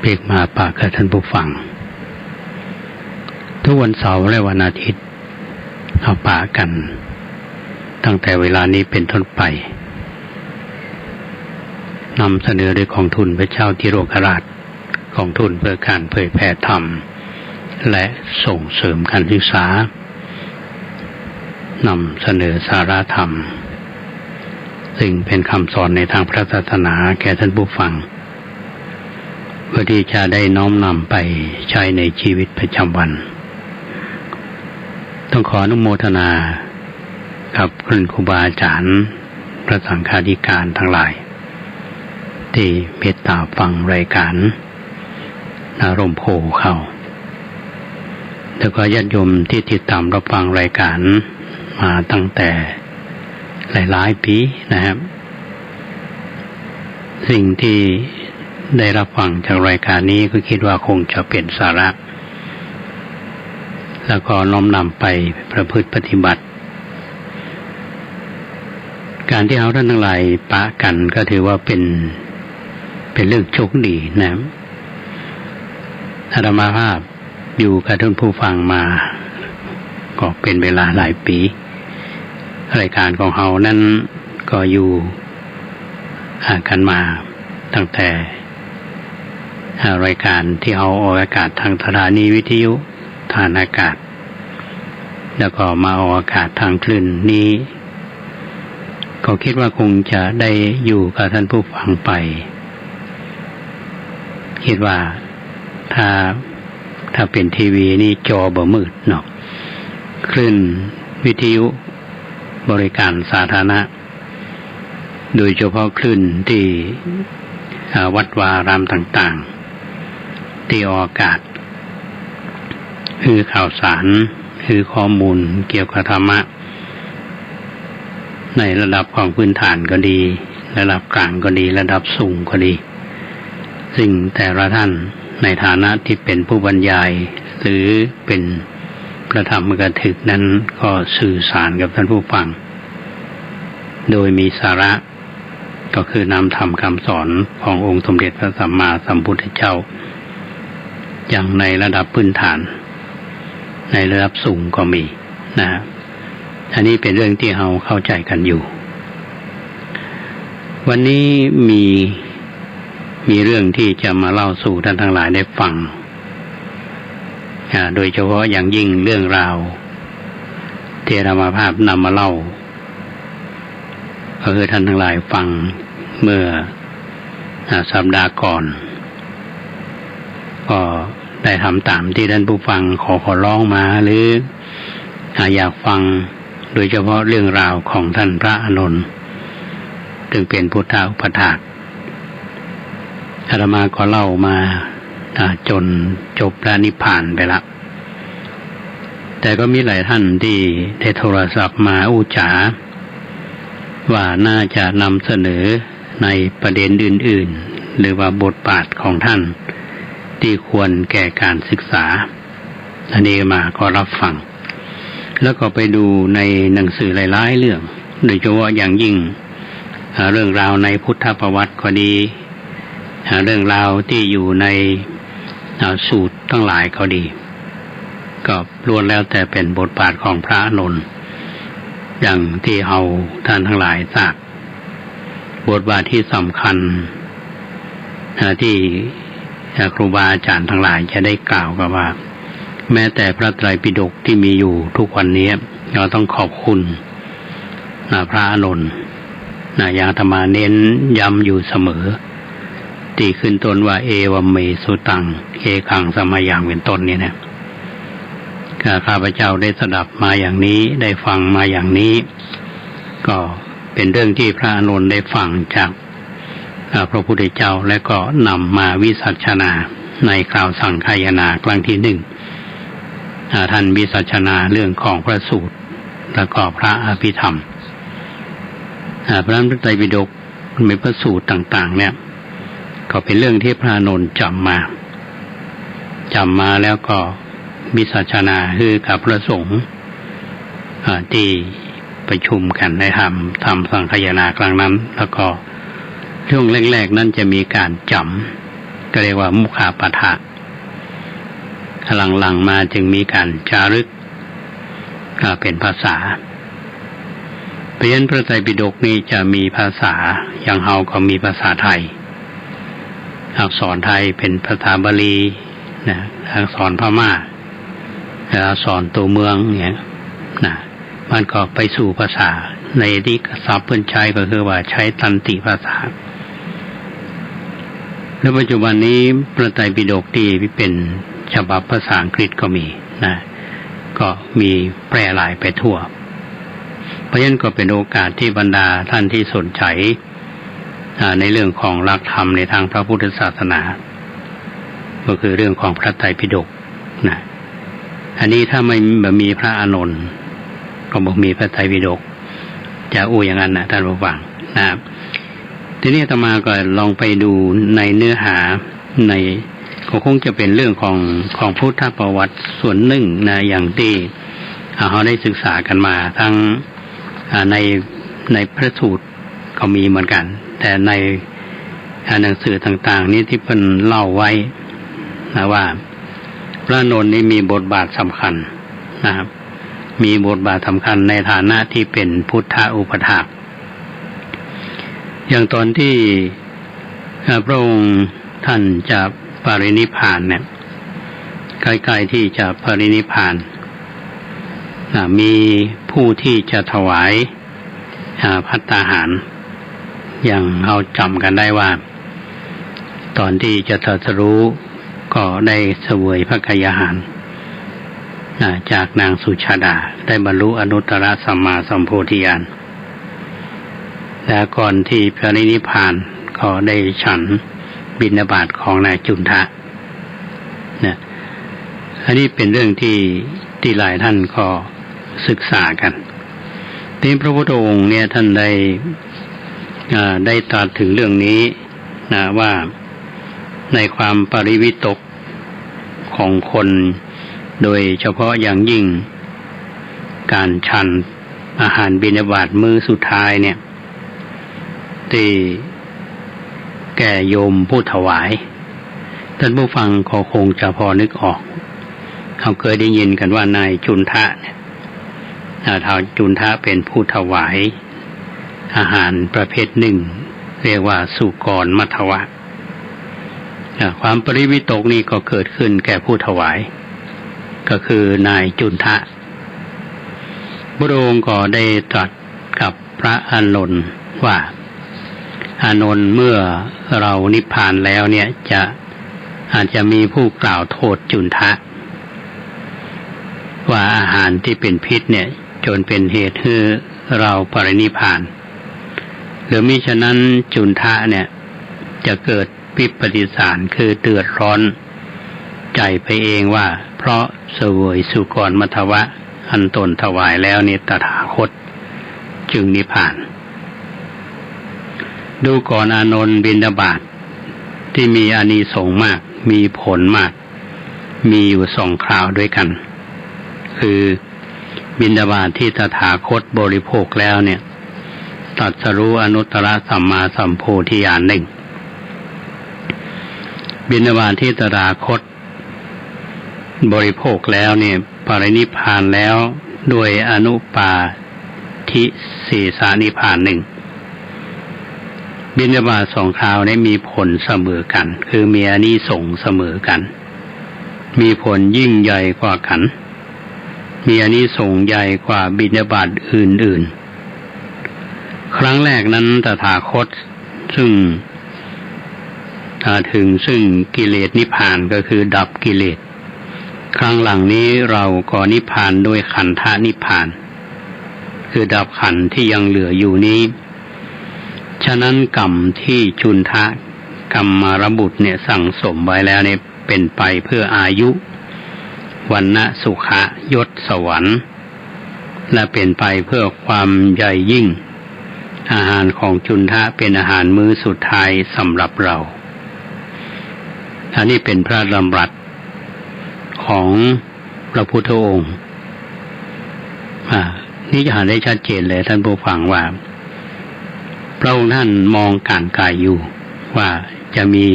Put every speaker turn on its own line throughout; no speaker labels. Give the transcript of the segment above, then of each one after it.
เปียกมาปากกับท่านผู้ฟังทุกวันเสาร์และวันอาทิตย์เอาปากันตั้งแต่เวลานี้เป็นต้นไปนำเสนอโดยกองทุนพระเจ้าธิโรกราชกองทุนเพื่อการเผยแผ่ธรรมและส่งเสริมการศึกษานำเสนอสาระธรรมซึ่งเป็นคำสอนในทางพระศาสนาแก่ท่านผู้ฟังเพื่อที่จะได้น้อมนำไปใช้ในชีวิตประจำวันต้องขออนุโมทนากับคุณครูบาอาจารย์พระสังฆาธิการทั้งหลายที่เมตตาฟังรายการร่มโพเข้าแล้วก็ญาติโยมที่ติดตามรับฟังรายการมาตั้งแต่หลายปีนะครับสิ่งที่ได้รับฟังจากรายการนี้ก็คิดว่าคงจะเป็นสาระแล้วก็น้อมนำไปประพฤติปฏิบัติการที่เราท่านทั้งหลายปะกันก็ถือว่าเป็นเรื่องโชคดีนะอาตมาภาพอยู่กับท่านผู้ฟังมาก็เป็นเวลาหลายปีรายการของเรานั้นก็อยู่กันมาตั้งแต่รายการที่เอาออกอากาศทางสถานีวิทยุทางอากาศแล้วก็มาออกอากาศทางคลื่นนี้ก็คิดว่าคงจะได้อยู่กับท่านผู้ฟังไปคิดว่าถ้าเป็นทีวีนี่จอบ่มืดเนาะคลื่นวิทยุบริการสาธารณะโดยเฉพาะคลื่นที่วัดวารามต่างๆที่ออกอากาศคือข่าวสารคือข้อมูลเกี่ยวกับธรรมะในระดับของพื้นฐานก็ดีระดับกลางก็ดีระดับสูงก็ดีซึ่งแต่ละท่านในฐานะที่เป็นผู้บรรยายหรือเป็นพระธรรมกถึกนั้นก็สื่อสารกับท่านผู้ฟังโดยมีสาระก็คือนำธรรมคำสอนขององค์สมเด็จพระสัมมาสัมพุทธเจ้าอย่างในระดับพื้นฐานในระดับสูงก็มีนะอันนี้เป็นเรื่องที่เราเข้าใจกันอยู่วันนี้มีเรื่องที่จะมาเล่าสู่ท่านทั้งหลายได้ฟังโดยเฉพาะอย่างยิ่งเรื่องราวที่อาตมาภาพนำมาเล่าก็คือท่านทั้งหลายฟังเมื่อสัปดาห์ก่อนก็ได้ทำตามที่ท่านผู้ฟังขอร้องมาหรืออยากฟังโดยเฉพาะเรื่องราวของท่านพระอานนท์ซึ่งเป็นพุทธอุปถากอาตมาก็เล่ามาจนจบและนิพพานไปละแต่ก็มีหลายท่านที่ได้โทรศัพท์มาอุจจาว่าน่าจะนำเสนอในประเด็นอื่นๆหรือว่าบทบาทของท่านที่ควรแก่การศึกษาอันนี้มาก็รับฟังแล้วก็ไปดูในหนังสือหลายๆเรื่องโดยเฉพาะอย่างยิ่งเรื่องราวในพุทธประวัติก็ดีเรื่องราวที่อยู่ในสูตรทั้งหลายก็ดีก็ล้วนแล้วแต่เป็นบทบาทของพระอานนท์อย่างที่เอาท่านทั้งหลายทราบบทบาทที่สำคัญที่ครูบาอาจารย์ทั้งหลายจะได้กล่าวกันว่าแม้แต่พระไตรปิฎกที่มีอยู่ทุกวันนี้เราต้องขอบคุณพระอานนท์อย่างอาตมาเน้นย้ำอยู่เสมอที่ขึ้นต้นว่าเอวัมเมสุตังเอกังสมัยอย่างเป็นต้นเนี่ยนะข้าพเจ้าได้สดับมาอย่างนี้ได้ฟังมาอย่างนี้ก็เป็นเรื่องที่พระอานนท์ได้ฟังจากพระพุทธเจ้าและก็นำมาวิสัชนาในคราวสังฆายนาครั้งที่1ท่านวิสัชนาเรื่องของพระสูตรและก็พระอภิธรรมพระไตรปิฎกมีพระสูตรต่างๆเนี่ยก็เป็นเรื่องที่พระอานนท์จำมาแล้วก็วิสัชนาคือกับพระสงฆ์ที่ประชุมกันในทำสังฆายนาครั้งนั้นแล้วก็ช่วงแรกๆนั้นจะมีการจ ก็เรียกว่ามุขปาฐะหลังๆมาจึงมีการจารึกเป็นภาษาเพราะฉะนั้นพระไตรปิฎกนี้จะมีภาษาอย่างเฮาก็มีภาษาไทยอักษรไทยเป็นภาษาบาลีนะอักษรพม่าอักษรตัวเมืองเนี่ยนะมันก็ไปสู่ภาษาในที่ศัพท์เพิ่นใช้ก็คือว่าใช้ตันติภาษาและปัจจุบันนี้พระไตรปิฎกที่เป็นฉบับภาษาอังกฤษก็มีนะก็มีแพร่หลายไปทั่วเพราะฉะนั้นก็เป็นโอกาสที่บรรดาท่านที่สนใจในเรื่องของหลักธรรมในทางพระพุทธศาสนาก็คือเรื่องของพระไตรปิฎกนะอันนี้ถ้าไม่มีพระอานนท์ก็บอกมีพระไตรปิฎกจะอย่างนั้นนะท่านผู้ฟังนะครับทีนี้อาตมาก็ลองไปดูในเนื้อหาในก็คงจะเป็นเรื่องของพุทธประวัติส่วนหนึ่งนะอย่างที่เราได้ศึกษากันมาทั้งในพระสูตรก็มีเหมือนกันแต่ในหนังสือต่างๆนี้ที่เพิ่นเล่าไว้นะว่าพระอานนท์นี้มีบทบาทสำคัญนะครับมีบทบาทสำคัญในฐานะที่เป็นพุทธอุปถากอย่างตอนที่พระองค์ท่านจะปรินิพพานเนี่ยใกล้ๆที่จะปรินิพพานมีผู้ที่จะถวายภัตตาหารอย่างเราจำกันได้ว่าตอนที่จะตรัสรู้ก็ได้เสวยพระกายอาหารจากนางสุชาดาได้บรรลุอนุตตรสัมมาสัมโพธิญาณและก่อนที่ปรินิพพานก็ได้ฉันบิณฑบาตของนายจุนทะเนี่ยอันนี้เป็นเรื่องที่หลายท่านก็ศึกษากันที่พระพุทธองค์เนี่ยท่านได้ตรัสถึงเรื่องนี้นะว่าในความปริวิตกของคนโดยเฉพาะอย่างยิ่งการฉันอาหารบิณฑบาตมื้อสุดท้ายเนี่ยที่แก่โยมผู้ถวายท่านผู้ฟังก็คงจะพอนึกออกเขาเคยได้ยินกันว่านายจุนทะเนี่ยท้าวจุนทะเป็นผู้ถวายอาหารประเภทหนึ่งเรียกว่าสุกรมัทวะความปริวิตกนี้ก็เกิดขึ้นแก่ผู้ถวายก็คือนายจุนทะพระองค์ก็ได้ตรัสกับพระอานนท์ว่าอานนท์เมื่อเรานิพพานแล้วเนี่ยอาจจะมีผู้กล่าวโทษจุนทะว่าอาหารที่เป็นพิษเนี่ยจนเป็นเหตุให้เราปรินิพพานหรือมิฉะนั้นจุนทะเนี่ยจะเกิดวิปฏิสารคือเดือดร้อนใจไปเองว่าเพราะเสวยสุกรมัทวะอันตนถวายแล้วเนี่ยตถาคตจึงนิพพานดูก่อนอานนท์บิณฑบาตที่มีอานิสงส์มากมีผลมากมีอยู่2คราวด้วยกันคือบิณฑบาตที่ตถาคตบริโภคแล้วเนี่ยตรัสรู้อนุตตรสัมมาสัมโพธิญาณหนึ่งบิณฑบาตที่ตถาคตบริโภคแล้วเนี่ยปรินิพพานแล้วด้วยอนุปาทิสีสานิพพานหนึ่งบิณฑบาต2คราวนี้มีผลเสมอกันคือมีอานิสงส์เสมอกันมีผลยิ่งใหญ่กว่ากันมีอานิสงส์ใหญ่กว่าบิณฑบาตอื่นๆครั้งแรกนั้นตถาคตซึ่งซึ่งกิเลสนิพพานก็คือดับกิเลสครั้งหลังนี้เราก็นิพพานด้วยขันธนิพพานคือดับขันธ์ที่ยังเหลืออยู่นี้ฉะนั้นกรรมที่จุนทะกรรมารบุตรเนี่ยสั่งสมไว้แล้วเนี่ยเป็นไปเพื่ออายุวรรณะสุขะยศสวรรค์และเป็นไปเพื่อความใหญ่ยิ่งอาหารของจุนทะเป็นอาหารมื้อสุดท้ายสำหรับเราอันนี้เป็นพระดำรัสของพระพุทธองค์นี่จะเห็นได้ชัดเจนเลยท่านผู้ฟังว่าพระองค์ท่านมองการไกลอยู่ว่าจะมี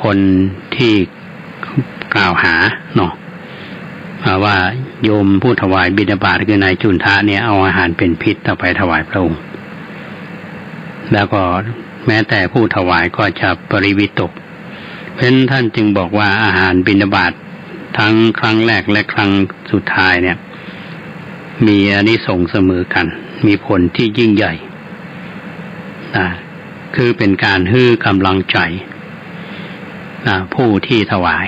คนที่กล่าวหาเนาะว่าโยมผู้ถวายบิณฑบาตคือนายจุนทะเนี่ยเอาอาหารเป็นพิษเอาไปถวายพระองค์แล้วก็แม้แต่ผู้ถวายก็จะปริวิตกเพราะฉะนั้นท่านจึงบอกว่าอาหารบิณฑบาตทั้งครั้งแรกและครั้งสุดท้ายเนี่ยมีอานิสงส์เสมอกันมีผลที่ยิ่งใหญ่คือเป็นการฮื้อกำลังใจผู้ที่ถวาย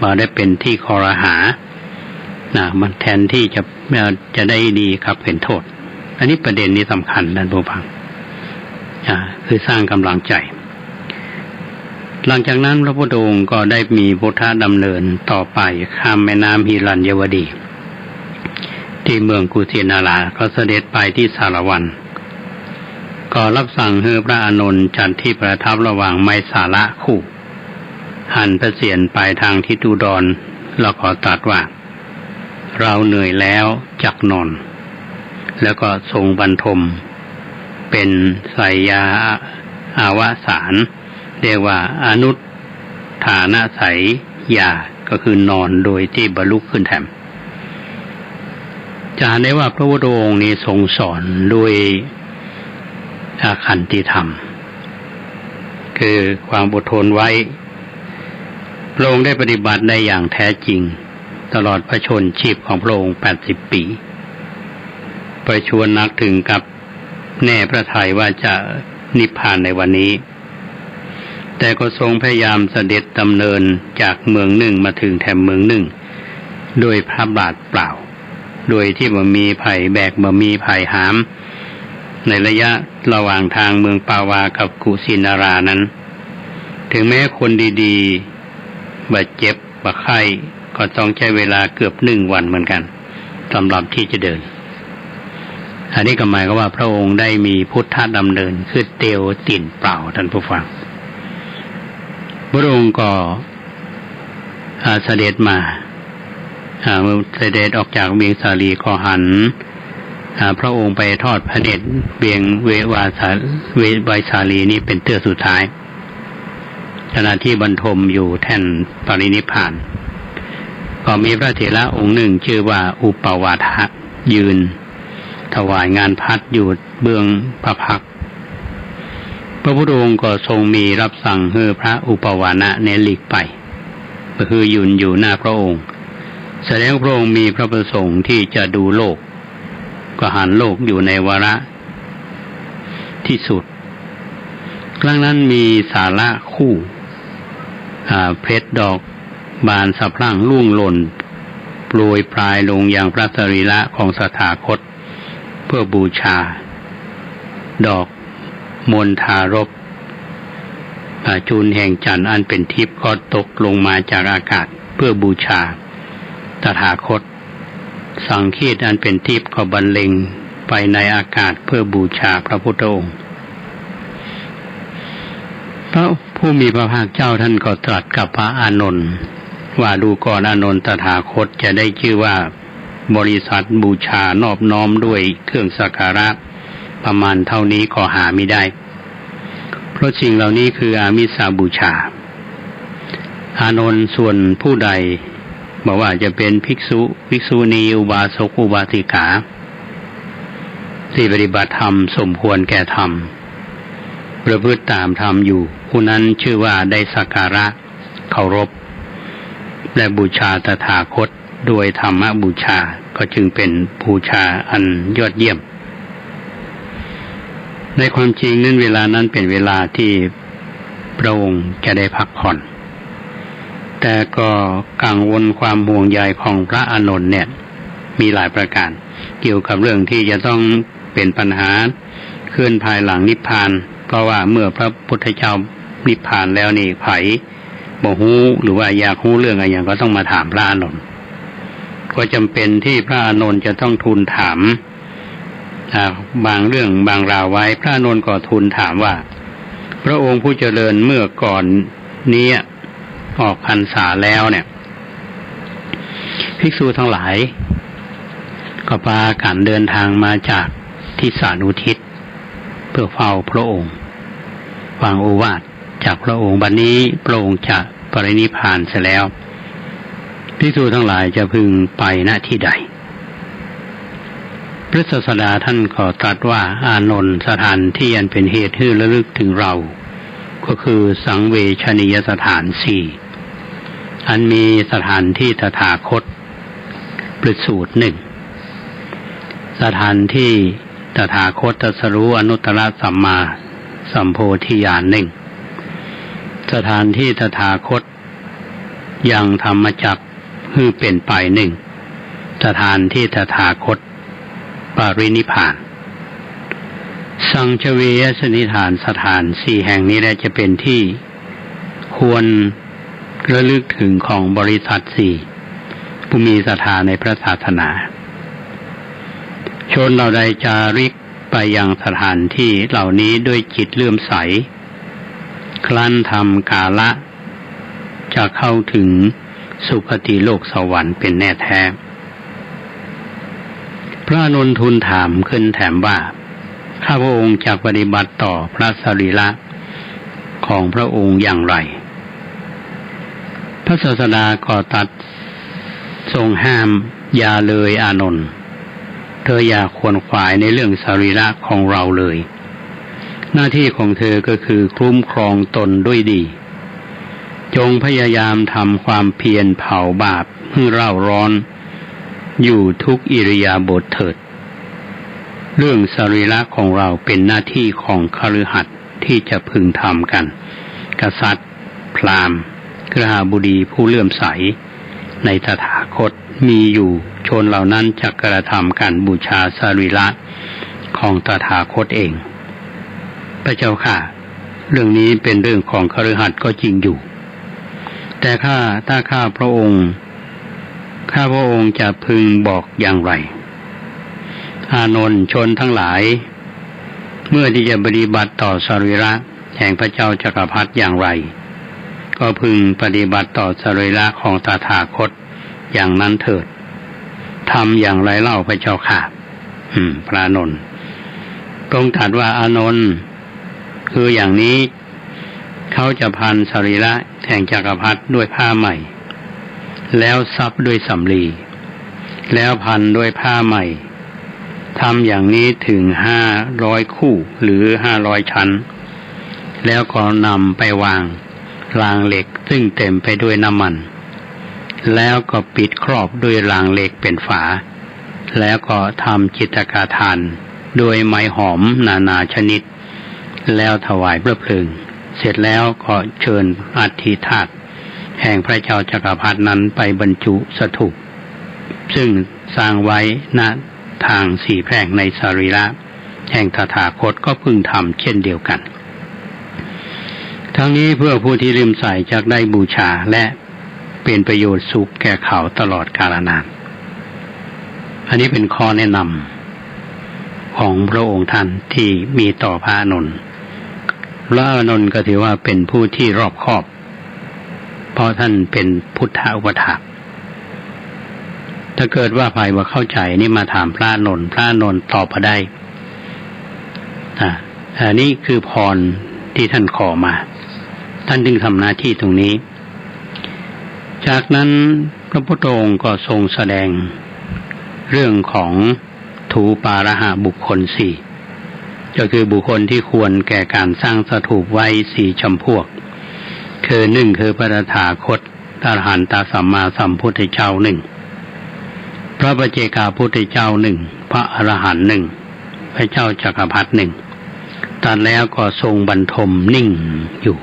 มาได้เป็นที่คอรหามันแทนที่จะได้ดีครับเป็นโทษอันนี้ประเด็นนี้สำคัญท่านผู้ฟังคือสร้างกำลังใจหลังจากนั้นพระพุทธองค์ก็ได้มีพุทธดำเนินต่อไปข้ามแม่น้ำหิรัญยวดีที่เมืองกุสินาราก็เสด็จไปที่สารวันก็รับสั่งให้พระอานนท์จัดที่ประทับระหว่างไม้สาระคู่หันพระเศียรไปทางทิศอุดรแล้วก็ตรัสว่าเราเหนื่อยแล้วจักนอนแล้วก็ทรงบรรทมเป็นไสยาอาวสานเรียกว่าอนุฐานะไสยาก็คือนอนโดยที่บรรลุขึ้นแถมจะได้ว่าพระพุทธองค์นี้ทรงสอนด้วยขันติธรรมคือความอดทนไว้พระองค์ได้ปฏิบัติได้อย่างแท้จริงตลอดพระชนชีพของพระองค์80 ปีประชวรนักถึงกับแน่พระทัยว่าจะนิพพานในวันนี้แต่ก็ทรงพยายามเสด็จดำเนินจากเมืองหนึ่งมาถึงแถมเมืองหนึ่งโดยพระบาทเปล่าโดยที่บ่มีไผ่แบกบ่มีไผ่หามในระยะระหว่างทางเมืองปาวากับกุสินารานั้นถึงแม้คนดีๆบาดเจ็บบาดไข้ก็ต้องใช้เวลาเกือบ1 วันเหมือนกันสำหรับที่จะเดินอันนี้ก็หมายความว่าพระองค์ได้มีพุทธดำเนินคือเตียวติ่นเปล่าท่านผู้ฟังพระองค์ก็เสด็จมาเมื่อเสด็จออกจากเวียงสาลีก็หันพระองค์ไปทอดพระเนตรเวียงเววาสาลีนี้เป็นเตื้อสุดท้ายขณะที่บรรทมอยู่แท่นปรินิพพานก็มีพระเถระองค์หนึ่งชื่อว่าอุปวาทะยืนถวายงานพัดอยู่เบื้องพระพักตร์พระพุทธองค์ก็ทรงมีรับสั่งให้พระอุปวานะเนหลีกไปก็คือยืนอยู่หน้าพระองค์แสดงพระองค์มีพระประสงค์ที่จะดูโลกก็หันโลกอยู่ในวาระที่สุดครั้งนั้นมีสาระคู่เพชรดอกบานสะพรั่งร่วงหล่นโปรยปลายลงอย่างพระสรีระของสถาคตเพื่อบูชาดอกมณฑารบจูลแห่งจันทร์อันเป็นทิพย์ก็ตกลงมาจากอากาศเพื่อบูชาตถาคตสังคีตอันเป็นทิพย์ก็บรรเลงไปในอากาศเพื่อบูชาพระพุทธองค์พระผู้มีพระภาคเจ้าท่านก็ตรัสกับพระอานนท์ว่าดูก่อนอานนท์ตถาคตจะได้ชื่อว่าบริษัทบูชานอบน้อมด้วยเครื่องสักการะประมาณเท่านี้ก็หาไม่ได้เพราะสิ่งเหล่านี้คืออามิสาบูชาอานนท์ส่วนผู้ใดบอกว่าจะเป็นภิกษุภิกษุณีอุบาสกอุบาสิกาที่ปฏิบัติธรรมสมควรแก่ธรรมประพฤติตามธรรมอยู่ผู้นั้นชื่อว่าได้สักการะเคารพและบูชาตถาคตโดยธรรมบูชาก็จึงเป็นบูชาอันยอดเยี่ยมในความจริงนั้นเวลานั้นเป็นเวลาที่พระองค์จะได้พักผ่อนแต่ก็กังวลความห่วงใยของพระอานนท์เนี่ยมีหลายประการเกี่ยวกับเรื่องที่จะต้องเป็นปัญหาขึ้นภายหลังนิพพานเพราะว่าเมื่อพระพุทธเจ้านิพพานแล้วนี่ไผบ่ฮู้หรือว่าอยากฮู้เรื่องอะไรอย่างก็ต้องมาถามพระอานนท์ก็จำเป็นที่พระอานนท์จะต้องทูลถามบางเรื่องบางราวไว้พระอานนท์ก็ทูลถามว่าพระองค์ผู้เจริญเมื่อก่อนนี้ออกพรรษาแล้วเนี่ยภิกษุทั้งหลายก็พากันเดินทางมาจากทิศานุทิศเพื่อเฝ้าพระองค์ฟังโอวาท จากพระองค์บัดนี้พระองค์จะปรินิพพานเสียแล้วภิกษุทั้งหลายจะพึงไปณที่ใดพระศาสดาท่านก็ตรัสว่าอานนท์สถานที่อันเป็นเหตุให้ระลึกถึงเราก็คือสังเวชนียสถานสี่อันมีสถานที่ตถาคตประสูติหนึ่งสถานที่ตถาคตตรัสรู้อนุตตรสัมมาสัมโพธิญาณหนึ่งสถานที่ตถาคตยังธรรมจักรให้เป็นไปหนึ่งสถานที่ตถาคตปรินิพพานสังชเวยสนิฐานสถานสี่แห่งนี้แหละจะเป็นที่ควรระลึกถึงของบริษัทสี่ผู้มีศรัทธาในพระศาสนาชนเราใดจาริกไปยังสถานที่เหล่านี้ด้วยจิตเลื่อมใสครั้นทำกาละจะเข้าถึงสุคติโลกสวรรค์เป็นแน่แท้พระอานนท์ทูลถามขึ้นแถมว่าข้าพระองค์จะปฏิบัติต่อพระสรีระของพระองค์อย่างไรพระศาสดาก็ตรัสทรงห้ามอย่าเลยอานนท์เธออย่าขวนขวายในเรื่องสรีระของเราเลยหน้าที่ของเธอก็คือคุ้มครองตนด้วยดีจงพยายามทำความเพียรเผาบาปให้เร่าร้อนอยู่ทุกอิริยาบถเถิดเรื่องสรีระของเราเป็นหน้าที่ของคฤหัสถ์ที่จะพึงทำกันกษัตริย์พราหมณ์กฤหบดีผู้เลื่อมใสในตถาคตมีอยู่ชนเหล่านั้นจะกระทำการบูชาสรีระของตถาคตเองพระเจ้าค่ะเรื่องนี้เป็นเรื่องของคฤหัสถ์ก็จริงอยู่แต่ถ้าข้าพระองค์จะพึงบอกอย่างไรอานนท์ชนทั้งหลายเมื่อที่จะปฏิบัติต่อสรีระแห่งพระเจ้าจักรพรรดิอย่างไรก็พึงปฏิบัติต่อสรีระของตถาคตอย่างนั้นเถิดทำอย่างไรเล่าพระเจ้าค่ะพระอานนท์ทรงตรัสว่าอานนท์คืออย่างนี้เขาจะพันสรีระแห่งจักรพรรดิด้วยผ้าใหม่แล้วซับด้วยสำลีแล้วพันด้วยผ้าใหม่ทำอย่างนี้ถึง500คู่หรือ500ชั้นแล้วก็นำไปวางรางเหล็กซึ่งเต็มไปด้วยน้ำมันแล้วก็ปิดครอบด้วยรางเหล็กเป็นฝาแล้วก็ทำจิตกาทานด้วยไม้หอมนานาชนิดแล้วถวายพระเพลิงเสร็จแล้วก็เชิญอัฐิธาตุแห่งพระเจ้าจักรพรรดินั้นไปบรรจุสถูปซึ่งสร้างไว้ณทางสี่แพร่งในสรีระแห่งตถาคตก็พึงทำเช่นเดียวกันทั้งนี้เพื่อผู้ที่ลืมใส่จักได้บูชาและเป็นประโยชน์สุขแก่เขาตลอดกาลนานอันนี้เป็นข้อแนะนำของพระองค์ท่านที่มีต่อพระอานนท์พระอานนท์ก็ถือว่าเป็นผู้ที่รอบคอบเพราะท่านเป็นพุทธอุปถากถ้าเกิดว่าใครว่าเข้าใจนี่มาถามพระอานนท์พระอานนท์ตอบมาได้อันนี้คือพรที่ท่านขอมาท่านจึงทำหน้าที่ตรงนี้จากนั้นพระพุทธองค์ก็ทรงแสดงเรื่องของถูปาระหะบุคคลสี่ก็คือบุคคลที่ควรแก่การสร้างสถูปไว้สี่จำพวกคือหนึ่งคือพระตถาคตอรหันตสัมมาสัมพุทธเจ้าหนึ่งพระปัจเจกพุทธเจ้าหนึ่งพระอรหันต์หนึ่งพระเจ้าจักรพรรดิหนึ่งตัดแล้วก็ทรงบรรทมนิ่งอยู่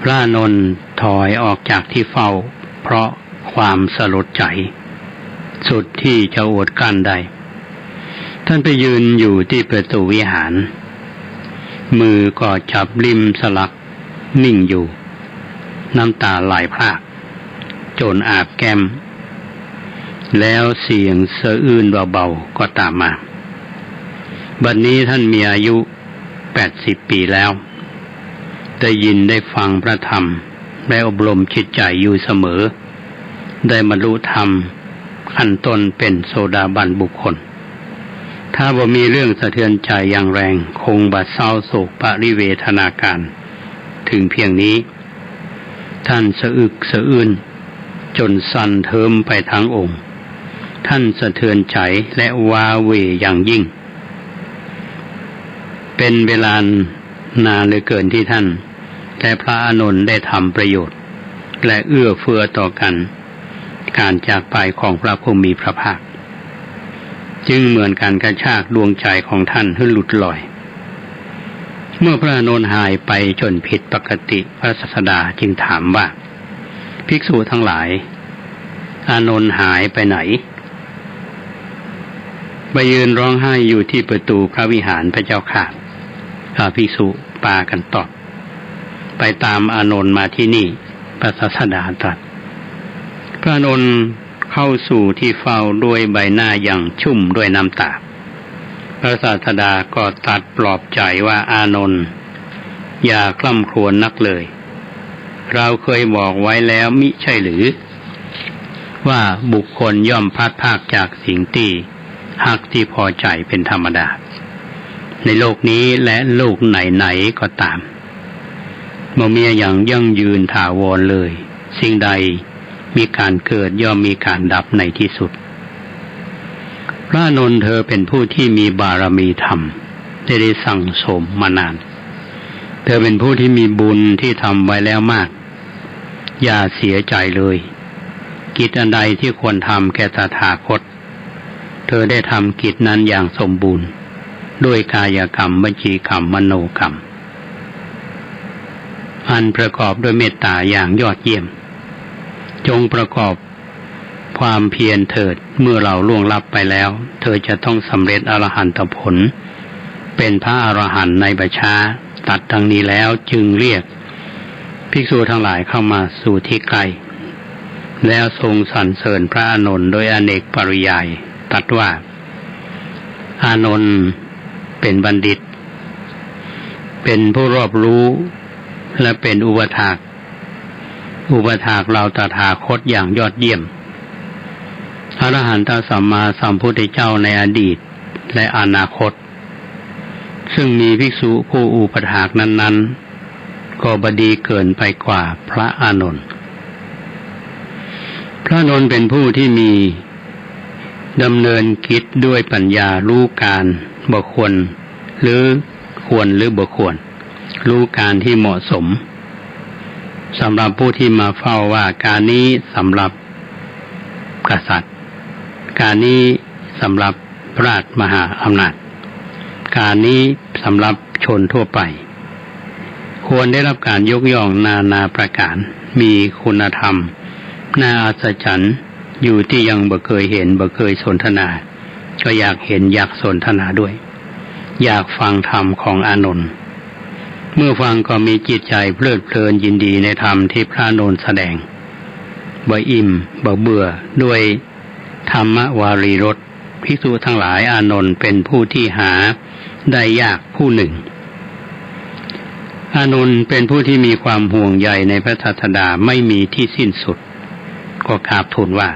พระอานนท์ถอยออกจากที่เฝ้าเพราะความสลดใจสุดที่จะอดกลั้นได้ท่านไปยืนอยู่ที่ประตูวิหารมือก็จับริมสลักนิ่งอยู่น้ำตาไหลพรากจนอาบแก้มแล้วเสียงสะอื้นเบาๆก็ตามมาบัดนี้ท่านมีอายุ80 ปีแล้วได้ยินได้ฟังพระธรรมได้อบรมจิตใจอยู่เสมอได้บรรลุธรรมขั้นต้นเป็นโสดาบันบุคคลถ้าบ่มีเรื่องสะเทือนใจอย่างแรงคงบาดเศร้าโศกปริเวทนาการ ถึงเพียงนี้ท่านสะอึกสะอื้นจนสั่นเทิมไปทั้งองค์ท่านสะเทือนใจและว้าเหวอย่างยิ่งเป็นเวลานานเหลือเกินที่ท่านและพระอานนท์ได้ทำประโยชน์และเอื้อเฟื้อต่อกันการจากไปของพระผู้มีพระภาคจึงเหมือนการกระชากดวงใจของท่านให้หลุดลอยเมื่อพระอานนท์หายไปจนผิดปกติพระศาสดาจึงถามว่าภิกษุทั้งหลายอานนท์หายไปไหนไปยืนร้องไห้อยู่ที่ประตูพระวิหารพระเจ้าค่ะภิกษุปากันตอบไปตามอานนท์มาที่นี่พระศาสดาตรัสพระอานนท์เข้าสู่ที่เฝ้าด้วยใบหน้าอย่างชุ่มด้วยน้ำตาพระศาสดาก็ตรัสปลอบใจว่าอานนท์อย่าคร่ำครวญนักเลยเราเคยบอกไว้แล้วมิใช่หรือว่าบุคคลย่อมพลัดพรากจากสิ่งที่ฮักที่พอใจเป็นธรรมดาในโลกนี้และโลกไหนๆก็ตามบ่มีอย่างยั่งยืนถาวรเลยสิ่งใดมีการเกิดย่อมมีการดับในที่สุดพระอานนท์เธอเป็นผู้ที่มีบารมีธรรมได้สั่งสมมานานเธอเป็นผู้ที่มีบุญที่ทำไว้แล้วมากอย่าเสียใจเลยกิจอันใดที่ควรทำแก่ตถาคตเธอได้ทำกิจนั้นอย่างสมบูรณ์ด้วยกายกรรมวจีกรรมมโนกรรมอันประกอบด้วยเมตตาอย่างยอดเยี่ยมจงประกอบความเพียรเถิดเมื่อเราล่วงลับไปแล้วเธอจะต้องสำเร็จอรหันตผลเป็นพระอรหันต์ในบัดช้าตัดดังนี้แล้วจึงเรียกภิกษุทั้งหลายเข้ามาสู่ที่ใกล้แล้วทรงสรรเสริญพระอานนท์โดยอเนกปริยายตรัสว่าอานนท์เป็นบัณฑิตเป็นผู้รอบรู้และเป็นอุปถากเราตถาคตอย่างยอดเยี่ยมอรหันตสัมมาสัมพุทธเจ้าในอดีตและอนาคตซึ่งมีภิกษุผู้อุปถากนั้นๆก็บดีเกินไปกว่าพระอานนท์พระอานนท์เป็นผู้ที่มีดำเนินกิจด้วยปัญญารู้การบ่ควรหรือควรหรือบ่ควรรู้การที่เหมาะสมสำหรับผู้ที่มาเฝ้าว่าการนี้สำหรับกษัตริย์การนี้สำหรับพระราชมหาอำนาจการนี้สำหรับชนทั่วไปควรได้รับการยกย่องนาประการมีคุณธรรมน่าอัศจรรย์อยู่ที่ยังบ่เคยเห็นบ่เคยสนทนาก็อยากเห็นอยากสนทนาด้วยอยากฟังธรรมของอานนท์เมื่อฟังก็มีจิตใจเพลิดเพลินยินดีในธรรมที่พระอานนท์แสดงบ่อิ่มบ่เบื่อด้วยธรรมวารีรสภิกษุทั้งหลายอานนท์เป็นผู้ที่หาได้ยากผู้หนึ่งอานนท์เป็นผู้ที่มีความห่วงใยในพระศาสดาไม่มีที่สิ้นสุดก็กราบทูลว่า